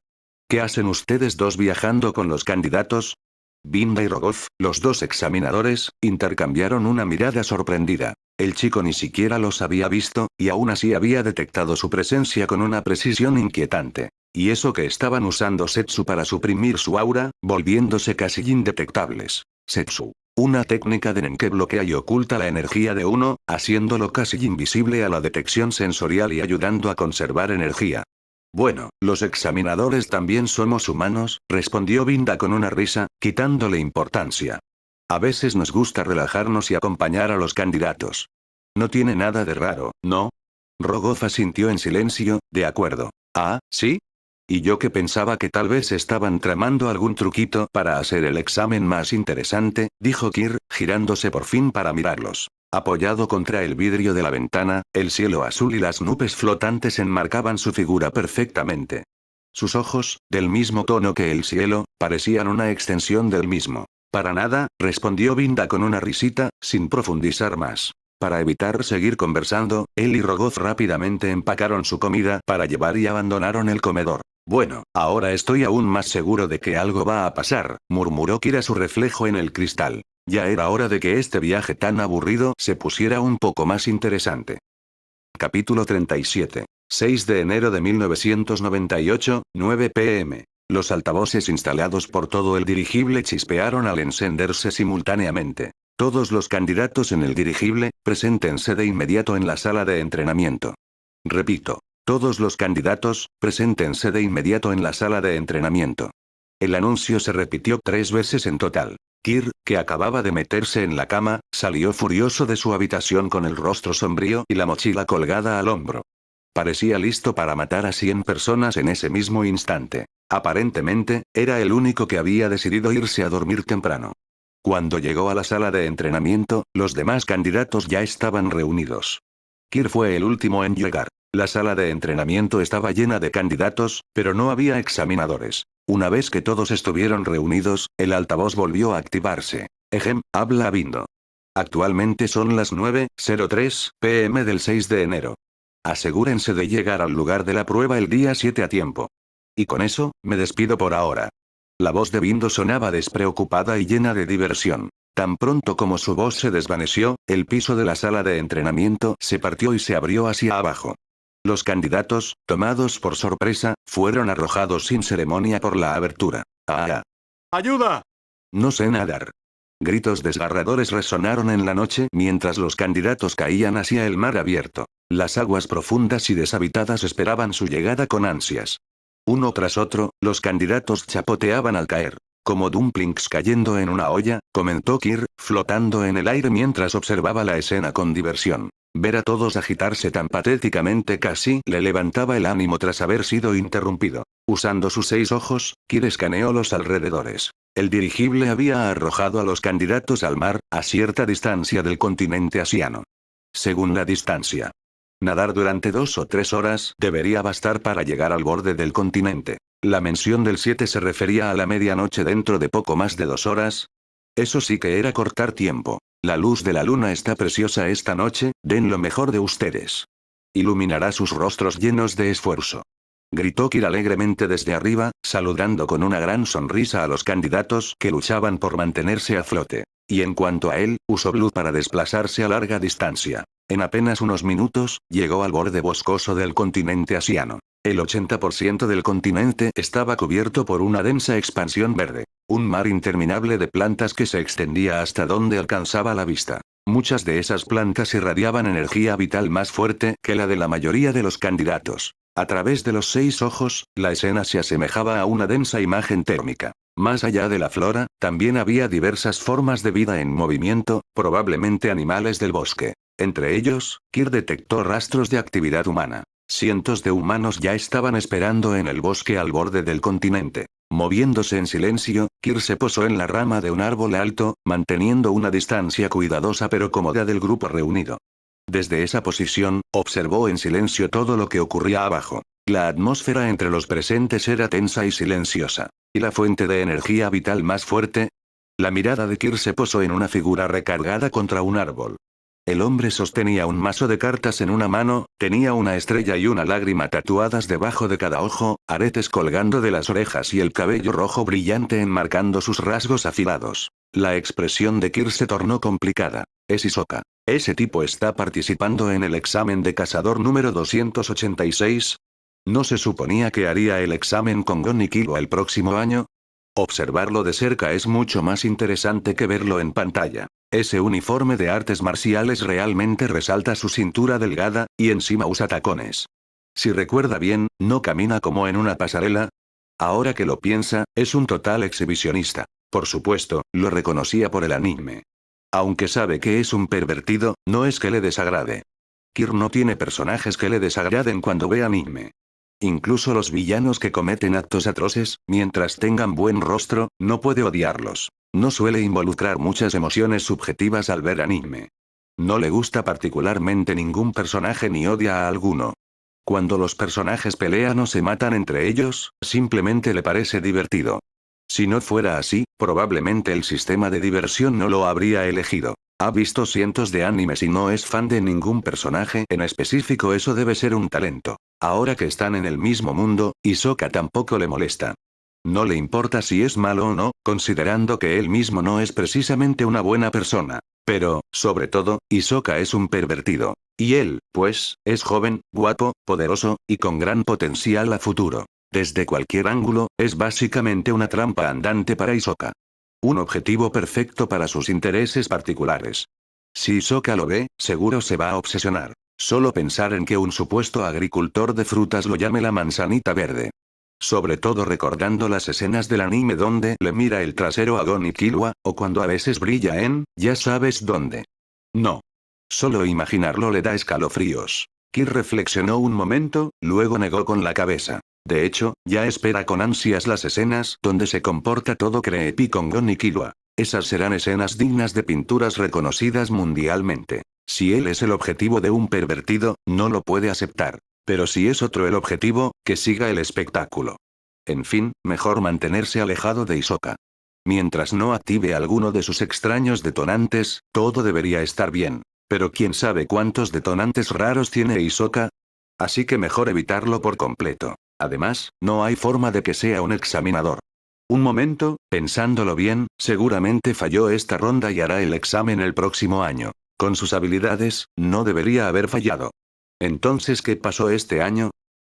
¿Qué hacen ustedes dos viajando con los candidatos? Binda y Rogov, los 2 examinadores, intercambiaron una mirada sorprendida. El chico ni siquiera los había visto, y aún así había detectado su presencia con una precisión inquietante. Y eso que estaban usando Setsu para suprimir su aura, volviéndose casi indetectables. Setsu. Una técnica de Nen que bloquea y oculta la energía de uno, haciéndolo casi invisible a la detección sensorial y ayudando a conservar energía. Bueno, los examinadores también somos humanos, respondió Binda con una risa, quitándole importancia. A veces nos gusta relajarnos y acompañar a los candidatos. No tiene nada de raro, ¿no? Rogoff asintió en silencio, de acuerdo. Ah, ¿sí? Y yo que pensaba que tal vez estaban tramando algún truquito para hacer el examen más interesante, dijo Kir, girándose por fin para mirarlos. Apoyado contra el vidrio de la ventana, el cielo azul y las nubes flotantes enmarcaban su figura perfectamente. Sus ojos, del mismo tono que el cielo, parecían una extensión del mismo. Para nada, respondió Binda con una risita, sin profundizar más. Para evitar seguir conversando, él y Rogoff rápidamente empacaron su comida para llevar y abandonaron el comedor. Bueno, ahora estoy aún más seguro de que algo va a pasar, murmuró Kira su reflejo en el cristal. Ya era hora de que este viaje tan aburrido se pusiera un poco más interesante. Capítulo 37. 6 de enero de 1998, 9 p.m. Los altavoces instalados por todo el dirigible chispearon al encenderse simultáneamente. Todos los candidatos en el dirigible, preséntense de inmediato en la sala de entrenamiento. Repito. Todos los candidatos, preséntense de inmediato en la sala de entrenamiento. El anuncio se repitió 3 veces en total. Kir, que acababa de meterse en la cama, salió furioso de su habitación con el rostro sombrío y la mochila colgada al hombro. Parecía listo para matar a 100 personas en ese mismo instante. Aparentemente, era el único que había decidido irse a dormir temprano. Cuando llegó a la sala de entrenamiento, los demás candidatos ya estaban reunidos. Kir fue el último en llegar. La sala de entrenamiento estaba llena de candidatos, pero no había examinadores. Una vez que todos estuvieron reunidos, el altavoz volvió a activarse. Habla Bindo. Actualmente son las 9:03 p.m. del 6 de enero. Asegúrense de llegar al lugar de la prueba el día 7 a tiempo. Y con eso, me despido por ahora. La voz de Bindo sonaba despreocupada y llena de diversión. Tan pronto como su voz se desvaneció, el piso de la sala de entrenamiento se partió y se abrió hacia abajo. Los candidatos, tomados por sorpresa, fueron arrojados sin ceremonia por la abertura. ¡Ah! ¡Ayuda! No sé nadar. Gritos desgarradores resonaron en la noche mientras los candidatos caían hacia el mar abierto. Las aguas profundas y deshabitadas esperaban su llegada con ansias. Uno tras otro, los candidatos chapoteaban al caer. Como dumplings cayendo en una olla, comentó Kir, flotando en el aire mientras observaba la escena con diversión. Ver a todos agitarse tan patéticamente casi le levantaba el ánimo tras haber sido interrumpido. Usando sus 6 ojos, Kir escaneó los alrededores. El dirigible había arrojado a los candidatos al mar, a cierta distancia del continente asiano. Según la distancia. Nadar durante 2 o 3 horas debería bastar para llegar al borde del continente. La mención del 7 se refería a la medianoche dentro de poco más de 2 horas. Eso sí que era cortar tiempo. La luz de la luna está preciosa esta noche, den lo mejor de ustedes. Iluminará sus rostros llenos de esfuerzo. Gritó Kir alegremente desde arriba, saludando con una gran sonrisa a los candidatos que luchaban por mantenerse a flote. Y en cuanto a él, usó Blue para desplazarse a larga distancia. En apenas unos minutos, llegó al borde boscoso del continente asiano. El 80% del continente estaba cubierto por una densa expansión verde. Un mar interminable de plantas que se extendía hasta donde alcanzaba la vista. Muchas de esas plantas irradiaban energía vital más fuerte que la de la mayoría de los candidatos. A través de los 6 ojos, la escena se asemejaba a una densa imagen térmica. Más allá de la flora, también había diversas formas de vida en movimiento, probablemente animales del bosque. Entre ellos, Kir detectó rastros de actividad humana. Cientos de humanos ya estaban esperando en el bosque al borde del continente. Moviéndose en silencio, Kir se posó en la rama de un árbol alto, manteniendo una distancia cuidadosa pero cómoda del grupo reunido. Desde esa posición, observó en silencio todo lo que ocurría abajo. La atmósfera entre los presentes era tensa y silenciosa. ¿Y la fuente de energía vital más fuerte? La mirada de Kir se posó en una figura recargada contra un árbol. El hombre sostenía un mazo de cartas en una mano, tenía una estrella y una lágrima tatuadas debajo de cada ojo, aretes colgando de las orejas y el cabello rojo brillante enmarcando sus rasgos afilados. La expresión de Kir se tornó complicada. Es Hisoka. Ese tipo está participando en el examen de cazador número 286. ¿No se suponía que haría el examen con Gon y Killua el próximo año? Observarlo de cerca es mucho más interesante que verlo en pantalla. Ese uniforme de artes marciales realmente resalta su cintura delgada, y encima usa tacones. Si recuerda bien, no camina como en una pasarela. Ahora que lo piensa, es un total exhibicionista. Por supuesto, lo reconocía por el anime. Aunque sabe que es un pervertido, no es que le desagrade. Kir no tiene personajes que le desagraden cuando ve anime. Incluso los villanos que cometen actos atroces, mientras tengan buen rostro, no puede odiarlos. No suele involucrar muchas emociones subjetivas al ver anime. No le gusta particularmente ningún personaje ni odia a alguno. Cuando los personajes pelean o se matan entre ellos, simplemente le parece divertido. Si no fuera así, probablemente el sistema de diversión no lo habría elegido. Ha visto cientos de animes y no es fan de ningún personaje en específico, eso debe ser un talento. Ahora que están en el mismo mundo, Hisoka tampoco le molesta. No le importa si es malo o no, considerando que él mismo no es precisamente una buena persona. Pero, sobre todo, Hisoka es un pervertido. Y él, pues, es joven, guapo, poderoso, y con gran potencial a futuro. Desde cualquier ángulo, es básicamente una trampa andante para Hisoka. Un objetivo perfecto para sus intereses particulares. Si Hisoka lo ve, seguro se va a obsesionar. Solo pensar en que un supuesto agricultor de frutas lo llame la manzanita verde. Sobre todo recordando las escenas del anime donde le mira el trasero a Gon y Killua, o cuando a veces brilla en, ya sabes dónde. No. Solo imaginarlo le da escalofríos. Kir reflexionó un momento, luego negó con la cabeza. De hecho, ya espera con ansias las escenas donde se comporta todo creepy con Gon y Killua. Esas serán escenas dignas de pinturas reconocidas mundialmente. Si él es el objetivo de un pervertido, no lo puede aceptar. Pero si es otro el objetivo, que siga el espectáculo. En fin, mejor mantenerse alejado de Hisoka. Mientras no active alguno de sus extraños detonantes, todo debería estar bien. Pero quién sabe cuántos detonantes raros tiene Hisoka. Así que mejor evitarlo por completo. Además, no hay forma de que sea un examinador. Un momento, pensándolo bien, seguramente falló esta ronda y hará el examen el próximo año. Con sus habilidades, no debería haber fallado. Entonces, ¿qué pasó este año?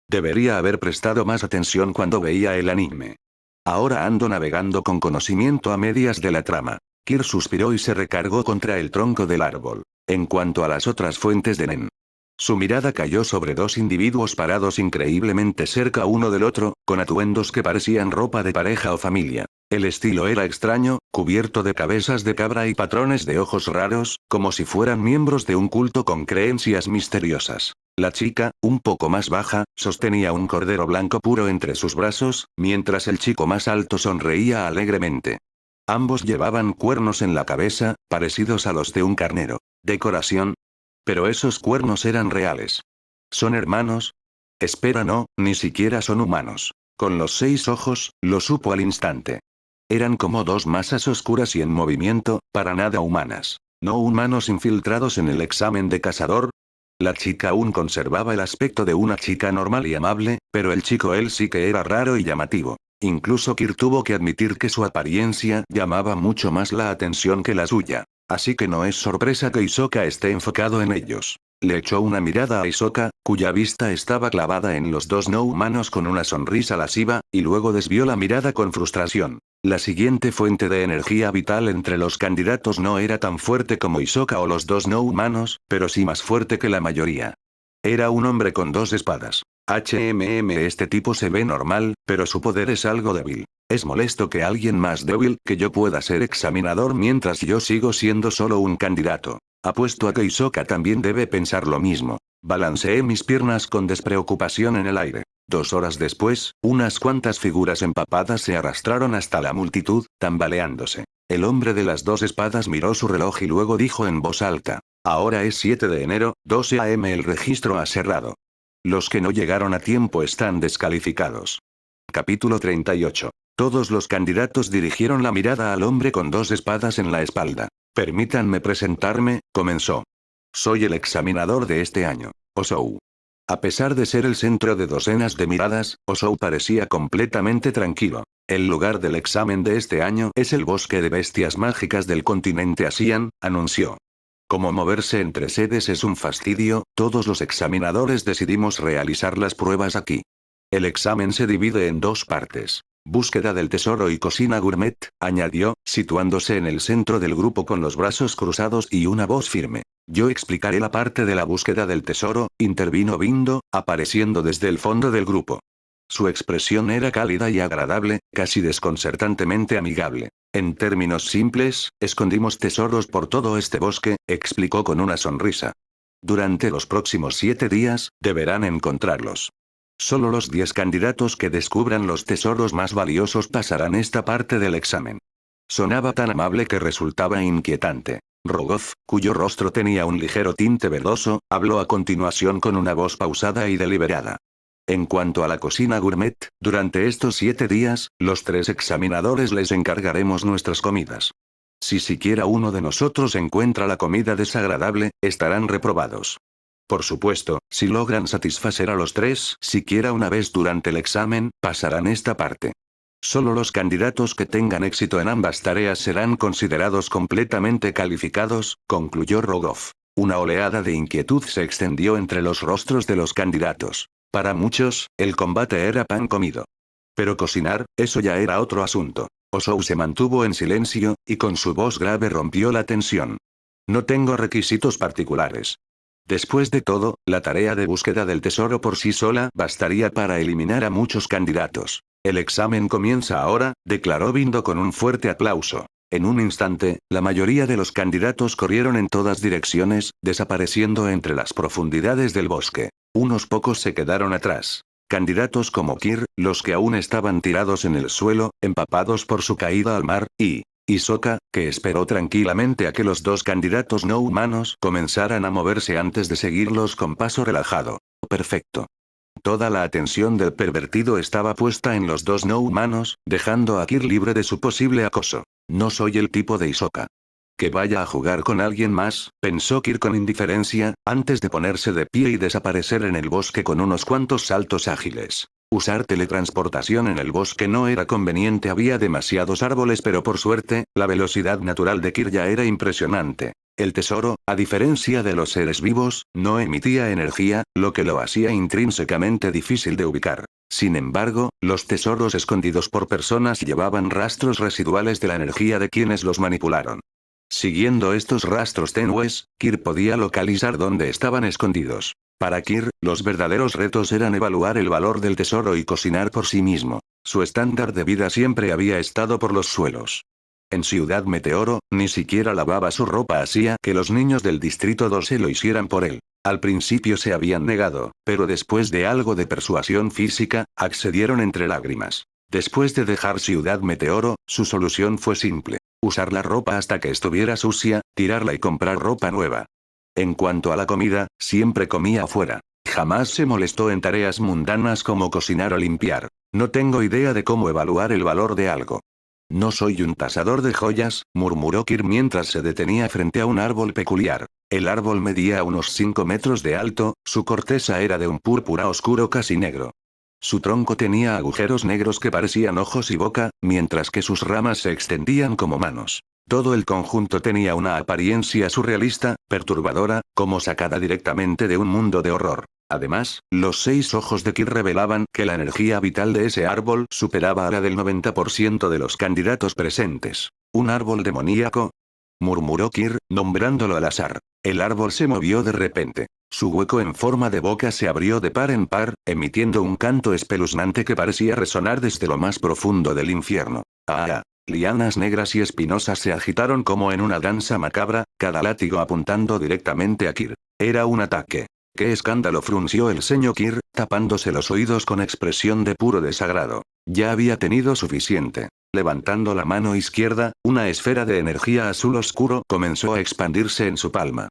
Debería haber prestado más atención cuando veía el anime. Ahora ando navegando con conocimiento a medias de la trama. Kir suspiró y se recargó contra el tronco del árbol. En cuanto a las otras fuentes de Nen. Su mirada cayó sobre dos individuos parados increíblemente cerca uno del otro, con atuendos que parecían ropa de pareja o familia. El estilo era extraño, cubierto de cabezas de cabra y patrones de ojos raros, como si fueran miembros de un culto con creencias misteriosas. La chica, un poco más baja, sostenía un cordero blanco puro entre sus brazos, mientras el chico más alto sonreía alegremente. Ambos llevaban cuernos en la cabeza, parecidos a los de un carnero. Decoración. Pero esos cuernos eran reales. ¿Son hermanos? Espera, no, ni siquiera son humanos. Con los 6 ojos, lo supo al instante. Eran como dos masas oscuras y en movimiento, para nada humanas. ¿No humanos infiltrados en el examen de cazador? La chica aún conservaba el aspecto de una chica normal y amable, pero el chico él sí que era raro y llamativo. Incluso Kir tuvo que admitir que su apariencia llamaba mucho más la atención que la suya. Así que no es sorpresa que Hisoka esté enfocado en ellos. Le echó una mirada a Hisoka, cuya vista estaba clavada en los dos no humanos con una sonrisa lasciva, y luego desvió la mirada con frustración. La siguiente fuente de energía vital entre los candidatos no era tan fuerte como Hisoka o los dos no humanos, pero sí más fuerte que la mayoría. Era un hombre con 2 espadas. Este tipo se ve normal, pero su poder es algo débil. Es molesto que alguien más débil que yo pueda ser examinador mientras yo sigo siendo solo un candidato. Apuesto a que Hisoka también debe pensar lo mismo. Balanceé mis piernas con despreocupación en el aire. 2 horas después, unas cuantas figuras empapadas se arrastraron hasta la multitud, tambaleándose. El hombre de las 2 espadas miró su reloj y luego dijo en voz alta. Ahora es 7 de enero, 12 a.m. El registro ha cerrado. Los que no llegaron a tiempo están descalificados. Capítulo 38. Todos los candidatos dirigieron la mirada al hombre con 2 espadas en la espalda. Permítanme presentarme, comenzó. Soy el examinador de este año, Osou. A pesar de ser el centro de docenas de miradas, Osou parecía completamente tranquilo. El lugar del examen de este año es el bosque de bestias mágicas del continente Asian, anunció. Como moverse entre sedes es un fastidio, todos los examinadores decidimos realizar las pruebas aquí. El examen se divide en dos partes. Búsqueda del tesoro y cocina gourmet, añadió, situándose en el centro del grupo con los brazos cruzados y una voz firme. Yo explicaré la parte de la búsqueda del tesoro, intervino Bindo, apareciendo desde el fondo del grupo. Su expresión era cálida y agradable, casi desconcertantemente amigable. En términos simples, escondimos tesoros por todo este bosque, explicó con una sonrisa. Durante los próximos 7 días, deberán encontrarlos. Solo los 10 candidatos que descubran los tesoros más valiosos pasarán esta parte del examen. Sonaba tan amable que resultaba inquietante. Rogov, cuyo rostro tenía un ligero tinte verdoso, habló a continuación con una voz pausada y deliberada. En cuanto a la cocina gourmet, durante estos 7 días, los 3 examinadores les encargaremos nuestras comidas. Si siquiera uno de nosotros encuentra la comida desagradable, estarán reprobados. Por supuesto, si logran satisfacer a los 3 siquiera una vez durante el examen, pasarán esta parte. Solo los candidatos que tengan éxito en ambas tareas serán considerados completamente calificados, concluyó Rogov. Una oleada de inquietud se extendió entre los rostros de los candidatos. Para muchos, el combate era pan comido. Pero cocinar, eso ya era otro asunto. Osou se mantuvo en silencio, y con su voz grave rompió la tensión. No tengo requisitos particulares. Después de todo, la tarea de búsqueda del tesoro por sí sola bastaría para eliminar a muchos candidatos. El examen comienza ahora, declaró Bindo con un fuerte aplauso. En un instante, la mayoría de los candidatos corrieron en todas direcciones, desapareciendo entre las profundidades del bosque. Unos pocos se quedaron atrás. Candidatos como Kir, los que aún estaban tirados en el suelo, empapados por su caída al mar, y Hisoka, que esperó tranquilamente a que los 2 candidatos no humanos comenzaran a moverse antes de seguirlos con paso relajado. Perfecto. Toda la atención del pervertido estaba puesta en los 2 no humanos, dejando a Kir libre de su posible acoso. No soy el tipo de Hisoka. Que vaya a jugar con alguien más, pensó Kir con indiferencia, antes de ponerse de pie y desaparecer en el bosque con unos cuantos saltos ágiles. Usar teletransportación en el bosque no era conveniente, había demasiados árboles, pero por suerte, la velocidad natural de Kir ya era impresionante. El tesoro, a diferencia de los seres vivos, no emitía energía, lo que lo hacía intrínsecamente difícil de ubicar. Sin embargo, los tesoros escondidos por personas llevaban rastros residuales de la energía de quienes los manipularon. Siguiendo estos rastros tenues, Kir podía localizar dónde estaban escondidos. Para Kir, los verdaderos retos eran evaluar el valor del tesoro y cocinar por sí mismo. Su estándar de vida siempre había estado por los suelos. En Ciudad Meteoro, ni siquiera lavaba su ropa, hacía que los niños del Distrito 2 se lo hicieran por él. Al principio se habían negado, pero después de algo de persuasión física, accedieron entre lágrimas. Después de dejar Ciudad Meteoro, su solución fue simple. Usar la ropa hasta que estuviera sucia, tirarla y comprar ropa nueva. En cuanto a la comida, siempre comía afuera. Jamás se molestó en tareas mundanas como cocinar o limpiar. No tengo idea de cómo evaluar el valor de algo. No soy un tasador de joyas, murmuró Kir mientras se detenía frente a un árbol peculiar. El árbol medía unos 5 metros de alto, su corteza era de un púrpura oscuro casi negro. Su tronco tenía agujeros negros que parecían ojos y boca, mientras que sus ramas se extendían como manos. Todo el conjunto tenía una apariencia surrealista, perturbadora, como sacada directamente de un mundo de horror. Además, los 6 ojos de Kir revelaban que la energía vital de ese árbol superaba a la del 90% de los candidatos presentes. ¿Un árbol demoníaco?, murmuró Kir, nombrándolo al azar. El árbol se movió de repente. Su hueco en forma de boca se abrió de par en par, emitiendo un canto espeluznante que parecía resonar desde lo más profundo del infierno. ¡Ah! Lianas negras y espinosas se agitaron como en una danza macabra, cada látigo apuntando directamente a Kir. Era un ataque. ¡Qué escándalo!, frunció el ceño Kir, tapándose los oídos con expresión de puro desagrado. Ya había tenido suficiente. Levantando la mano izquierda, una esfera de energía azul oscuro comenzó a expandirse en su palma.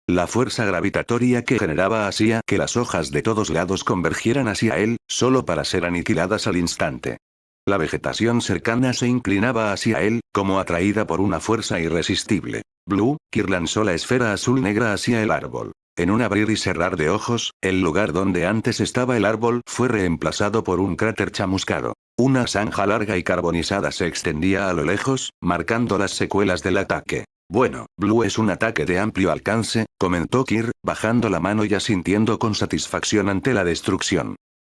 La fuerza gravitatoria que generaba hacía que las hojas de todos lados convergieran hacia él, solo para ser aniquiladas al instante. La vegetación cercana se inclinaba hacia él, como atraída por una fuerza irresistible. Blue, Kir lanzó la esfera azul negra hacia el árbol. En un abrir y cerrar de ojos, el lugar donde antes estaba el árbol fue reemplazado por un cráter chamuscado. Una zanja larga y carbonizada se extendía a lo lejos, marcando las secuelas del ataque. Bueno, Blue es un ataque de amplio alcance, comentó Kir, bajando la mano y asintiendo con satisfacción ante la destrucción.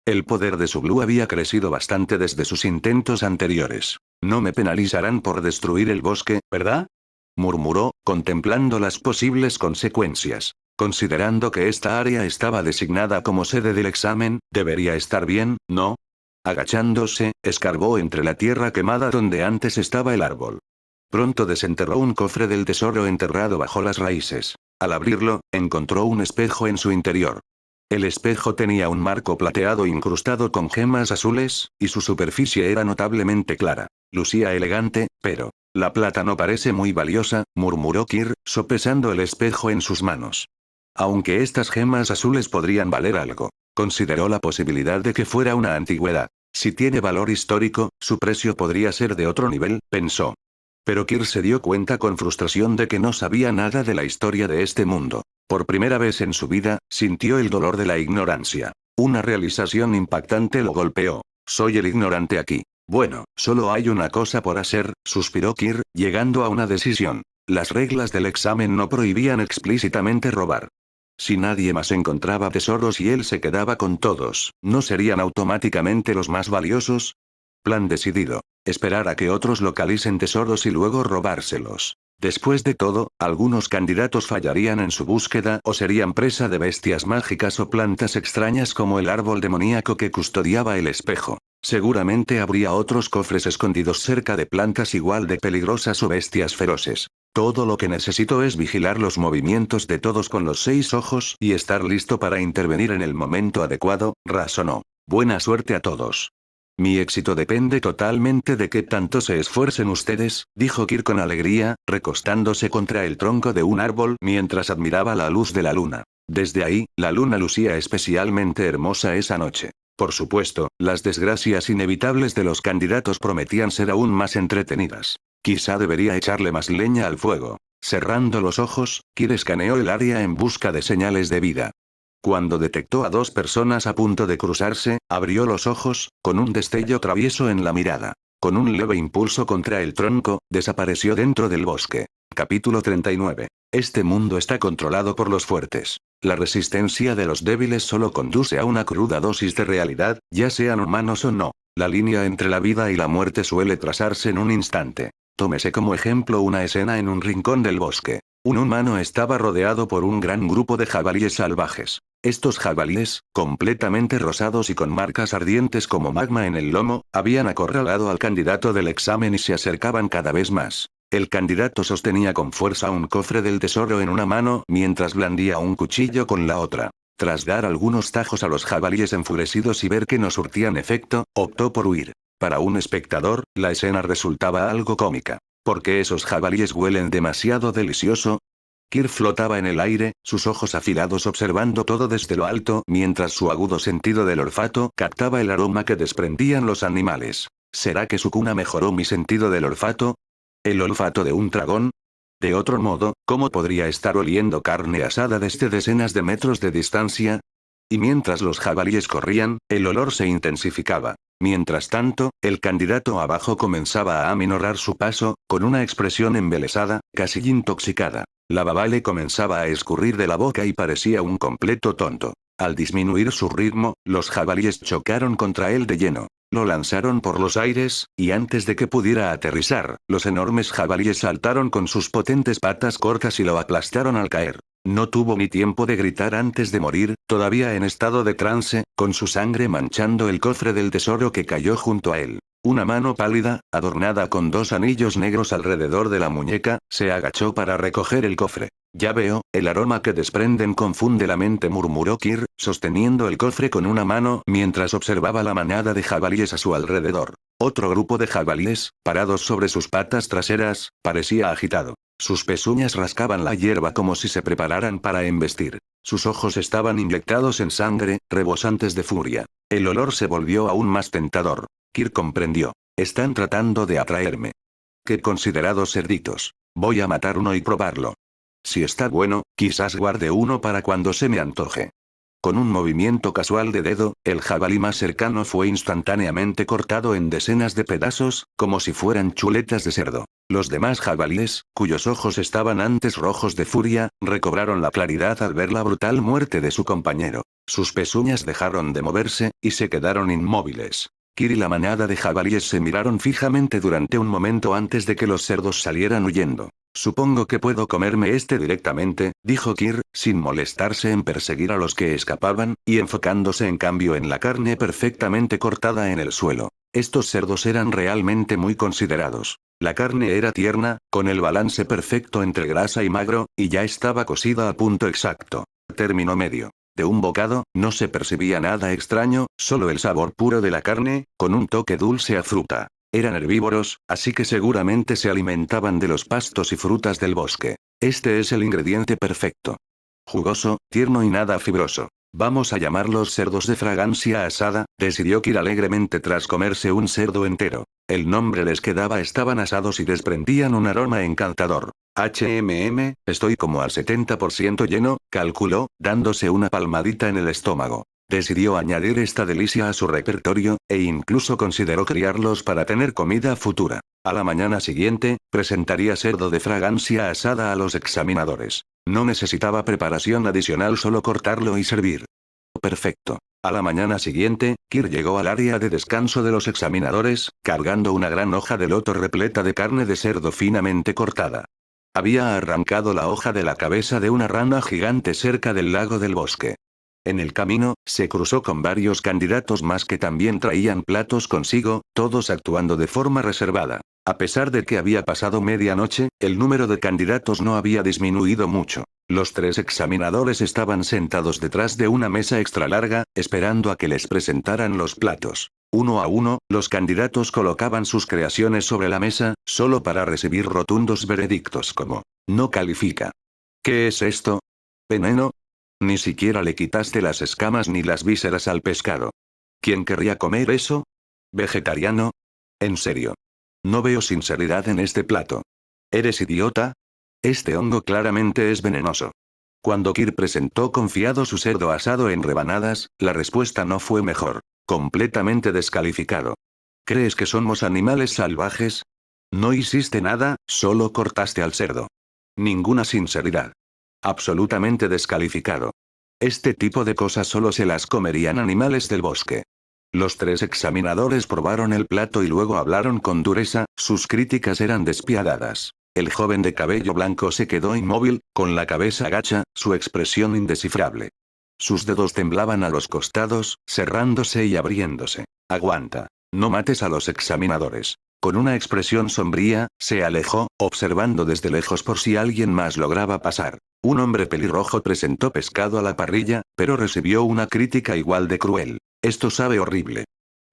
El poder de su Blue había crecido bastante desde sus intentos anteriores. No me penalizarán por destruir el bosque, ¿verdad? Murmuró, contemplando las posibles consecuencias. Considerando que esta área estaba designada como sede del examen, debería estar bien, ¿no? Agachándose, escarbó entre la tierra quemada donde antes estaba el árbol. Pronto desenterró un cofre del tesoro enterrado bajo las raíces. Al abrirlo, encontró un espejo en su interior. El espejo tenía un marco plateado incrustado con gemas azules, y su superficie era notablemente clara. Lucía elegante, pero la plata no parece muy valiosa, murmuró Kir, sopesando el espejo en sus manos. Aunque estas gemas azules podrían valer algo, consideró la posibilidad de que fuera una antigüedad. Si tiene valor histórico, su precio podría ser de otro nivel, pensó. Pero Kir se dio cuenta con frustración de que no sabía nada de la historia de este mundo. Por primera vez en su vida, sintió el dolor de la ignorancia. Una realización impactante lo golpeó. Soy el ignorante aquí. Bueno, solo hay una cosa por hacer, suspiró Kir, llegando a una decisión. Las reglas del examen no prohibían explícitamente robar. Si nadie más encontraba tesoros y él se quedaba con todos, ¿no serían automáticamente los más valiosos? Plan decidido. Esperar a que otros localicen tesoros y luego robárselos. Después de todo, algunos candidatos fallarían en su búsqueda o serían presa de bestias mágicas o plantas extrañas como el árbol demoníaco que custodiaba el espejo. Seguramente habría otros cofres escondidos cerca de plantas igual de peligrosas o bestias feroces. Todo lo que necesito es vigilar los movimientos de todos con los 6 ojos y estar listo para intervenir en el momento adecuado, razonó. Buena suerte a todos. Mi éxito depende totalmente de qué tanto se esfuercen ustedes, dijo Kir con alegría, recostándose contra el tronco de un árbol mientras admiraba la luz de la luna. Desde ahí, la luna lucía especialmente hermosa esa noche. Por supuesto, las desgracias inevitables de los candidatos prometían ser aún más entretenidas. Quizá debería echarle más leña al fuego. Cerrando los ojos, Kir escaneó el área en busca de señales de vida. Cuando detectó a 2 personas a punto de cruzarse, abrió los ojos, con un destello travieso en la mirada. Con un leve impulso contra el tronco, desapareció dentro del bosque. Capítulo 39. Este mundo está controlado por los fuertes. La resistencia de los débiles solo conduce a una cruda dosis de realidad, ya sean humanos o no. La línea entre la vida y la muerte suele trazarse en un instante. Tómese como ejemplo una escena en un rincón del bosque. Un humano estaba rodeado por un gran grupo de jabalíes salvajes. Estos jabalíes, completamente rosados y con marcas ardientes como magma en el lomo, habían acorralado al candidato del examen y se acercaban cada vez más. El candidato sostenía con fuerza un cofre del tesoro en una mano mientras blandía un cuchillo con la otra. Tras dar algunos tajos a los jabalíes enfurecidos y ver que no surtían efecto, optó por huir. Para un espectador, la escena resultaba algo cómica. ¿Por qué esos jabalíes huelen demasiado delicioso? Kir flotaba en el aire, sus ojos afilados observando todo desde lo alto, mientras su agudo sentido del olfato captaba el aroma que desprendían los animales. ¿Será que su cuna mejoró mi sentido del olfato? ¿El olfato de un dragón? De otro modo, ¿cómo podría estar oliendo carne asada desde decenas de metros de distancia? Y mientras los jabalíes corrían, el olor se intensificaba. Mientras tanto, el candidato abajo comenzaba a aminorar su paso, con una expresión embelesada, casi intoxicada. La baba le comenzaba a escurrir de la boca y parecía un completo tonto. Al disminuir su ritmo, los jabalíes chocaron contra él de lleno. Lo lanzaron por los aires, y antes de que pudiera aterrizar, los enormes jabalíes saltaron con sus potentes patas cortas y lo aplastaron al caer. No tuvo ni tiempo de gritar antes de morir, todavía en estado de trance, con su sangre manchando el cofre del tesoro que cayó junto a él. Una mano pálida, adornada con 2 anillos negros alrededor de la muñeca, se agachó para recoger el cofre. Ya veo, el aroma que desprenden confunde la mente, murmuró Kir, sosteniendo el cofre con una mano mientras observaba la manada de jabalíes a su alrededor. Otro grupo de jabalíes, parados sobre sus patas traseras, parecía agitado. Sus pezuñas rascaban la hierba como si se prepararan para embestir. Sus ojos estaban inyectados en sangre, rebosantes de furia. El olor se volvió aún más tentador. Kir comprendió. Están tratando de atraerme. Qué considerados cerditos. Voy a matar uno y probarlo. Si está bueno, quizás guarde uno para cuando se me antoje. Con un movimiento casual de dedo, el jabalí más cercano fue instantáneamente cortado en decenas de pedazos, como si fueran chuletas de cerdo. Los demás jabalíes, cuyos ojos estaban antes rojos de furia, recobraron la claridad al ver la brutal muerte de su compañero. Sus pezuñas dejaron de moverse, y se quedaron inmóviles. Kir y la manada de jabalíes se miraron fijamente durante un momento antes de que los cerdos salieran huyendo. Supongo que puedo comerme este directamente, dijo Kir, sin molestarse en perseguir a los que escapaban, y enfocándose en cambio en la carne perfectamente cortada en el suelo. Estos cerdos eran realmente muy considerados. La carne era tierna, con el balance perfecto entre grasa y magro, y ya estaba cocida a punto exacto. Término medio. De un bocado, no se percibía nada extraño, solo el sabor puro de la carne, con un toque dulce a fruta. Eran herbívoros, así que seguramente se alimentaban de los pastos y frutas del bosque. Este es el ingrediente perfecto. Jugoso, tierno y nada fibroso. Vamos a llamarlos cerdos de fragancia asada, decidió Kir alegremente tras comerse un cerdo entero. El nombre les quedaba, estaban asados y desprendían un aroma encantador. Estoy como al 70% lleno, calculó, dándose una palmadita en el estómago. Decidió añadir esta delicia a su repertorio, e incluso consideró criarlos para tener comida futura. A la mañana siguiente, presentaría cerdo de fragancia asada a los examinadores. No necesitaba preparación adicional, solo cortarlo y servir. Perfecto. A la mañana siguiente, Kir llegó al área de descanso de los examinadores, cargando una gran hoja de loto repleta de carne de cerdo finamente cortada. Había arrancado la hoja de la cabeza de una rana gigante cerca del lago del bosque. En el camino, se cruzó con varios candidatos más que también traían platos consigo, todos actuando de forma reservada. A pesar de que había pasado medianoche, el número de candidatos no había disminuido mucho. Los 3 examinadores estaban sentados detrás de una mesa extra larga, esperando a que les presentaran los platos. Uno a uno, los candidatos colocaban sus creaciones sobre la mesa, solo para recibir rotundos veredictos como: no califica. ¿Qué es esto? ¿Veneno? Ni siquiera le quitaste las escamas ni las vísceras al pescado. ¿Quién querría comer eso? ¿Vegetariano? En serio. No veo sinceridad en este plato. ¿Eres idiota? Este hongo claramente es venenoso. Cuando Kir presentó confiado su cerdo asado en rebanadas, la respuesta no fue mejor. Completamente descalificado. ¿Crees que somos animales salvajes? No hiciste nada, solo cortaste al cerdo. Ninguna sinceridad. Absolutamente descalificado. Este tipo de cosas solo se las comerían animales del bosque. Los 3 examinadores probaron el plato y luego hablaron con dureza, sus críticas eran despiadadas. El joven de cabello blanco se quedó inmóvil, con la cabeza gacha, su expresión indescifrable. Sus dedos temblaban a los costados, cerrándose y abriéndose. Aguanta. No mates a los examinadores. Con una expresión sombría, se alejó, observando desde lejos por si alguien más lograba pasar. Un hombre pelirrojo presentó pescado a la parrilla, pero recibió una crítica igual de cruel. Esto sabe horrible.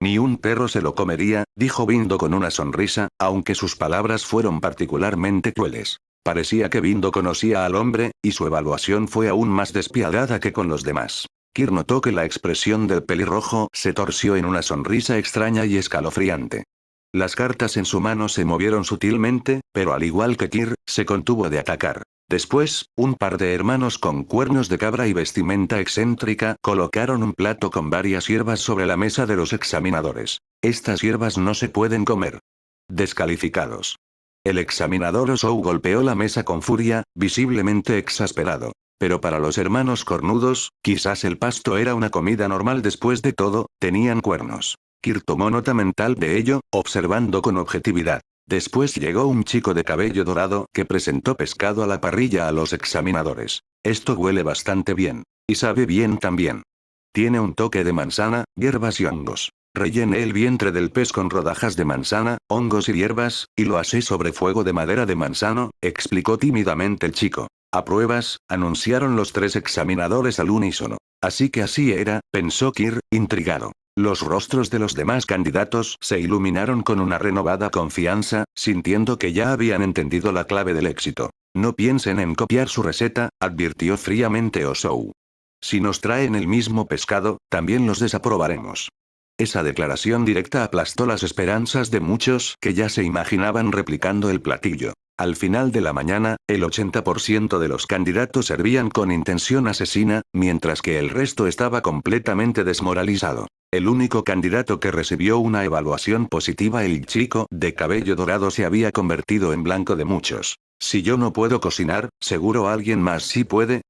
Ni un perro se lo comería, dijo Bindo con una sonrisa, aunque sus palabras fueron particularmente crueles. Parecía que Bindo conocía al hombre, y su evaluación fue aún más despiadada que con los demás. Kir notó que la expresión del pelirrojo se torció en una sonrisa extraña y escalofriante. Las cartas en su mano se movieron sutilmente, pero al igual que Kir, se contuvo de atacar. Después, un par de hermanos con cuernos de cabra y vestimenta excéntrica colocaron un plato con varias hierbas sobre la mesa de los examinadores. Estas hierbas no se pueden comer. Descalificados. El examinador Osou golpeó la mesa con furia, visiblemente exasperado. Pero para los hermanos cornudos, quizás el pasto era una comida normal. Después de todo, tenían cuernos. Kir tomó nota mental de ello, observando con objetividad. Después llegó un chico de cabello dorado que presentó pescado a la parrilla a los examinadores. Esto huele bastante bien. Y sabe bien también. Tiene un toque de manzana, hierbas y hongos. Rellené el vientre del pez con rodajas de manzana, hongos y hierbas, y lo asé sobre fuego de madera de manzano, explicó tímidamente el chico. ¿Apruebas?, anunciaron los 3 examinadores al unísono. Así que así era, pensó Kir, intrigado. Los rostros de los demás candidatos se iluminaron con una renovada confianza, sintiendo que ya habían entendido la clave del éxito. No piensen en copiar su receta, advirtió fríamente Osou. Si nos traen el mismo pescado, también los desaprobaremos. Esa declaración directa aplastó las esperanzas de muchos que ya se imaginaban replicando el platillo. Al final de la mañana, el 80% de los candidatos servían con intención asesina, mientras que el resto estaba completamente desmoralizado. El único candidato que recibió una evaluación positiva, el chico de cabello dorado, se había convertido en blanco de muchos. Si yo no puedo cocinar, seguro alguien más sí puede.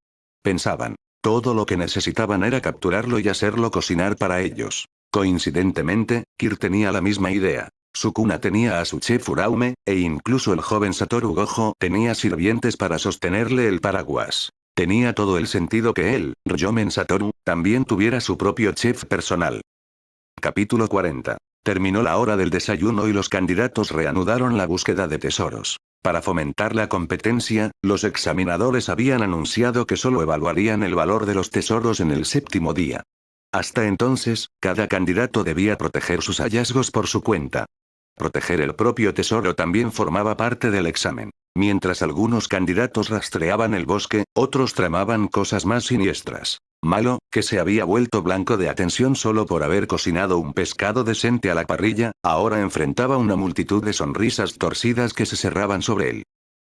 Pensaban. Todo lo que necesitaban era capturarlo y hacerlo cocinar para ellos. Coincidentemente, Kir tenía la misma idea. Sukuna tenía a su chef Uraume, e incluso el joven Satoru Gojo tenía sirvientes para sostenerle el paraguas. Tenía todo el sentido que él, Ryomen Satoru, también tuviera su propio chef personal. Capítulo 40. Terminó la hora del desayuno y los candidatos reanudaron la búsqueda de tesoros. Para fomentar la competencia, los examinadores habían anunciado que solo evaluarían el valor de los tesoros en el séptimo día. Hasta entonces, cada candidato debía proteger sus hallazgos por su cuenta. Proteger el propio tesoro también formaba parte del examen. Mientras algunos candidatos rastreaban el bosque, otros tramaban cosas más siniestras. Malo, que se había vuelto blanco de atención solo por haber cocinado un pescado decente a la parrilla, ahora enfrentaba una multitud de sonrisas torcidas que se cerraban sobre él.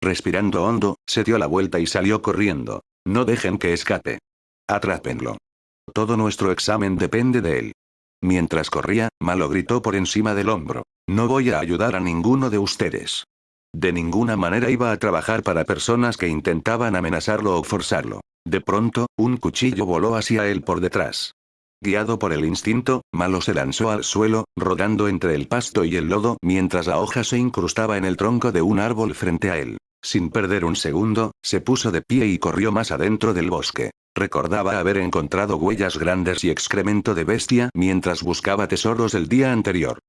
Respirando hondo, se dio la vuelta y salió corriendo. No dejen que escape. Atrápenlo. Todo nuestro examen depende de él. Mientras corría, Malo gritó por encima del hombro. No voy a ayudar a ninguno de ustedes. De ninguna manera iba a trabajar para personas que intentaban amenazarlo o forzarlo. De pronto, un cuchillo voló hacia él por detrás. Guiado por el instinto, Malo se lanzó al suelo, rodando entre el pasto y el lodo mientras la hoja se incrustaba en el tronco de un árbol frente a él. Sin perder un segundo, se puso de pie y corrió más adentro del bosque. Recordaba haber encontrado huellas grandes y excremento de bestia mientras buscaba tesoros el día anterior.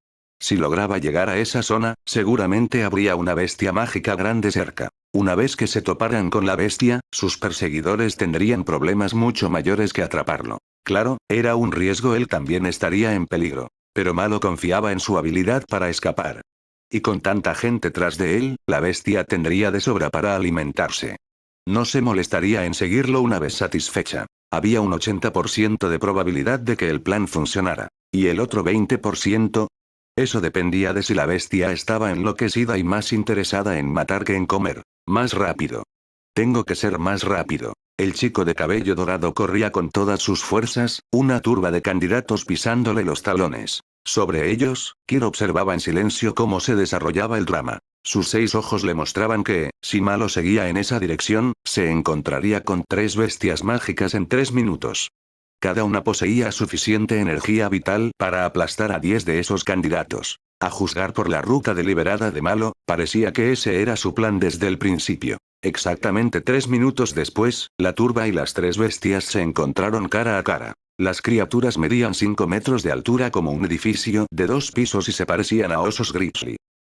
Si lograba llegar a esa zona, seguramente habría una bestia mágica grande cerca. Una vez que se toparan con la bestia, sus perseguidores tendrían problemas mucho mayores que atraparlo. Claro, era un riesgo, él también estaría en peligro. Pero Malo confiaba en su habilidad para escapar. Y con tanta gente tras de él, la bestia tendría de sobra para alimentarse. No se molestaría en seguirlo una vez satisfecha. Había un 80% de probabilidad de que el plan funcionara. ¿Y el otro 20%? Eso dependía de si la bestia estaba enloquecida y más interesada en matar que en comer. Más rápido. Tengo que ser más rápido. El chico de cabello dorado corría con todas sus fuerzas, una turba de candidatos pisándole los talones. Sobre ellos, Kir observaba en silencio cómo se desarrollaba el drama. Sus 6 ojos le mostraban que, si Malo seguía en esa dirección, se encontraría con 3 bestias mágicas en 3 minutos. Cada una poseía suficiente energía vital para aplastar a 10 de esos candidatos. A juzgar por la ruta deliberada de Malo, parecía que ese era su plan desde el principio. Exactamente 3 minutos después, la turba y las 3 bestias se encontraron cara a cara. Las criaturas medían 5 metros de altura como un edificio de 2 pisos y se parecían a osos grizzly.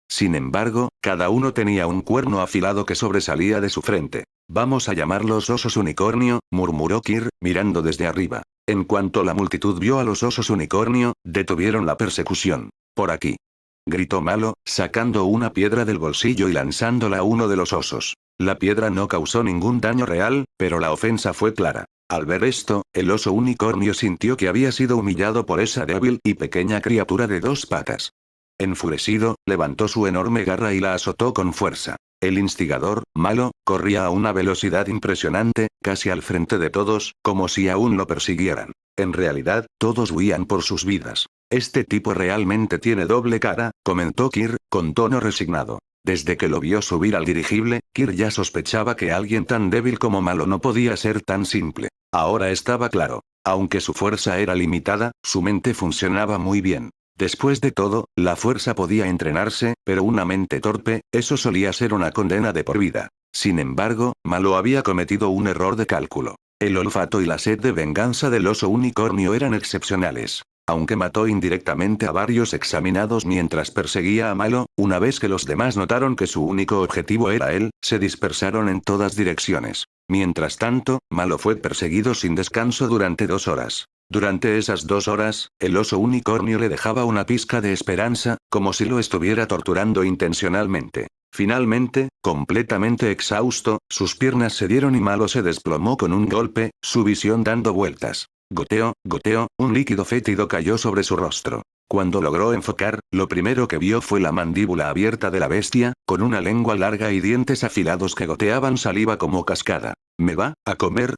Sin embargo, cada uno tenía un cuerno afilado que sobresalía de su frente. Vamos a llamarlos osos unicornio, murmuró Kir, mirando desde arriba. En cuanto la multitud vio a los osos unicornio, detuvieron la persecución. Por aquí. Gritó Malo, sacando una piedra del bolsillo y lanzándola a uno de los osos. La piedra no causó ningún daño real, pero la ofensa fue clara. Al ver esto, el oso unicornio sintió que había sido humillado por esa débil y pequeña criatura de 2 patas. Enfurecido, levantó su enorme garra y la azotó con fuerza. El instigador, Malo, corría a una velocidad impresionante, casi al frente de todos, como si aún lo persiguieran. En realidad, todos huían por sus vidas. Este tipo realmente tiene doble cara, comentó Kir, con tono resignado. Desde que lo vio subir al dirigible, Kir ya sospechaba que alguien tan débil como Malo no podía ser tan simple. Ahora estaba claro. Aunque su fuerza era limitada, su mente funcionaba muy bien. Después de todo, la fuerza podía entrenarse, pero una mente torpe, eso solía ser una condena de por vida. Sin embargo, Malo había cometido un error de cálculo. El olfato y la sed de venganza del oso unicornio eran excepcionales. Aunque mató indirectamente a varios examinados mientras perseguía a Malo, una vez que los demás notaron que su único objetivo era él, se dispersaron en todas direcciones. Mientras tanto, Malo fue perseguido sin descanso durante 2 horas. Durante esas 2 horas, el oso unicornio le dejaba una pizca de esperanza, como si lo estuviera torturando intencionalmente. Finalmente, completamente exhausto, sus piernas cedieron y Malo se desplomó con un golpe, su visión dando vueltas. Goteo, goteo, un líquido fétido cayó sobre su rostro. Cuando logró enfocar, lo primero que vio fue la mandíbula abierta de la bestia, con una lengua larga y dientes afilados que goteaban saliva como cascada. ¿Me va a comer?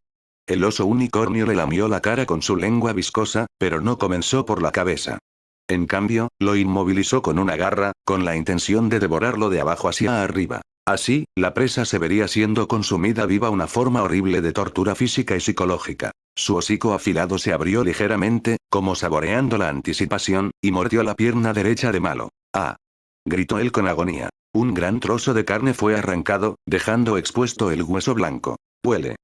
El oso unicornio le lamió la cara con su lengua viscosa, pero no comenzó por la cabeza. En cambio, lo inmovilizó con una garra, con la intención de devorarlo de abajo hacia arriba. Así, la presa se vería siendo consumida viva, una forma horrible de tortura física y psicológica. Su hocico afilado se abrió ligeramente, como saboreando la anticipación, y mordió la pierna derecha de Malo. ¡Ah! Gritó él con agonía. Un gran trozo de carne fue arrancado, dejando expuesto el hueso blanco. Duele.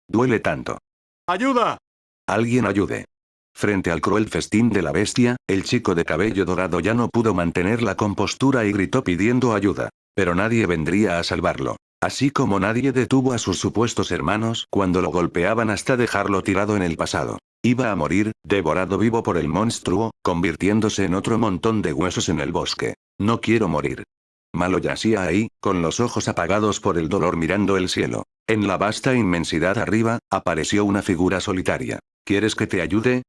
Duele tanto. ¡Ayuda! Alguien ayude. Frente al cruel festín de la bestia, el chico de cabello dorado ya no pudo mantener la compostura y gritó pidiendo ayuda. Pero nadie vendría a salvarlo. Así como nadie detuvo a sus supuestos hermanos cuando lo golpeaban hasta dejarlo tirado en el pasado. Iba a morir, devorado vivo por el monstruo, convirtiéndose en otro montón de huesos en el bosque. No quiero morir. Malo yacía ahí, con los ojos apagados por el dolor mirando el cielo. En la vasta inmensidad arriba, apareció una figura solitaria. ¿Quieres que te ayude?,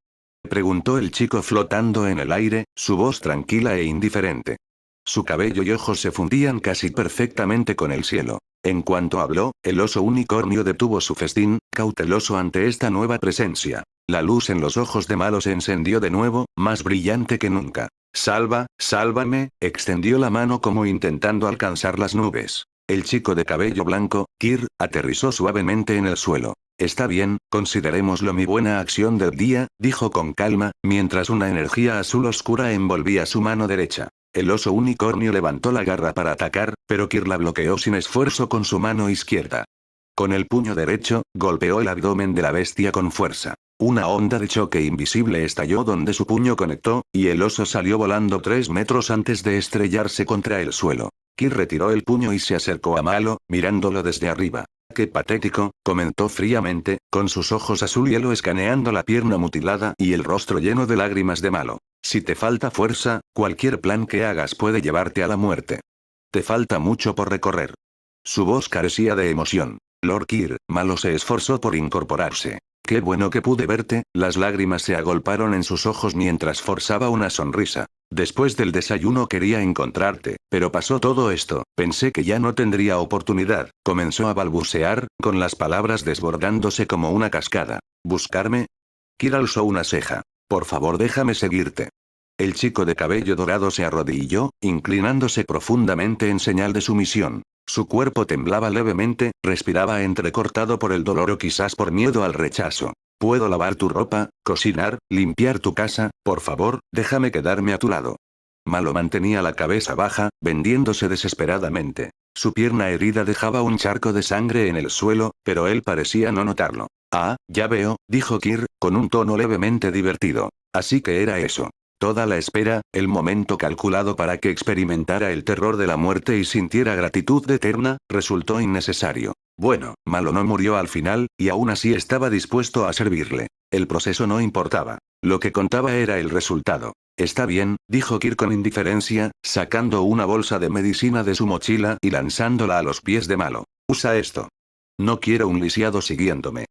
preguntó el chico flotando en el aire, su voz tranquila e indiferente. Su cabello y ojos se fundían casi perfectamente con el cielo. En cuanto habló, el oso unicornio detuvo su festín, cauteloso ante esta nueva presencia. La luz en los ojos de Malo se encendió de nuevo, más brillante que nunca. Sálvame, extendió la mano como intentando alcanzar las nubes. El chico de cabello blanco, Kir, aterrizó suavemente en el suelo. Está bien, considerémoslo mi buena acción del día, dijo con calma, mientras una energía azul oscura envolvía su mano derecha. El oso unicornio levantó la garra para atacar, pero Kir la bloqueó sin esfuerzo con su mano izquierda. Con el puño derecho, golpeó el abdomen de la bestia con fuerza. Una onda de choque invisible estalló donde su puño conectó, y el oso salió volando 3 metros antes de estrellarse contra el suelo. Kir retiró el puño y se acercó a Malo, mirándolo desde arriba. «Qué patético», comentó fríamente, con sus ojos azul hielo escaneando la pierna mutilada y el rostro lleno de lágrimas de Malo. «Si te falta fuerza, cualquier plan que hagas puede llevarte a la muerte. Te falta mucho por recorrer». Su voz carecía de emoción. «Lord Kir», Malo se esforzó por incorporarse. «Qué bueno que pude verte», las lágrimas se agolparon en sus ojos mientras forzaba una sonrisa. «Después del desayuno quería encontrarte, pero pasó todo esto, pensé que ya no tendría oportunidad», comenzó a balbucear, con las palabras desbordándose como una cascada. «¿Buscarme?». Kir alzó una ceja. «Por favor, déjame seguirte». El chico de cabello dorado se arrodilló, inclinándose profundamente en señal de sumisión. Su cuerpo temblaba levemente, respiraba entrecortado por el dolor o quizás por miedo al rechazo. «¿Puedo lavar tu ropa, cocinar, limpiar tu casa? Por favor, déjame quedarme a tu lado». Malo mantenía la cabeza baja, vendiéndose desesperadamente. Su pierna herida dejaba un charco de sangre en el suelo, pero él parecía no notarlo. «Ah, ya veo», dijo Kir, con un tono levemente divertido. «Así que era eso. Toda la espera, el momento calculado para que experimentara el terror de la muerte y sintiera gratitud eterna, resultó innecesario. Bueno, Malo no murió al final, y aún así estaba dispuesto a servirle. El proceso no importaba. Lo que contaba era el resultado. «Está bien», dijo Kir con indiferencia, sacando una bolsa de medicina de su mochila y lanzándola a los pies de Malo. «Usa esto. No quiero un lisiado siguiéndome».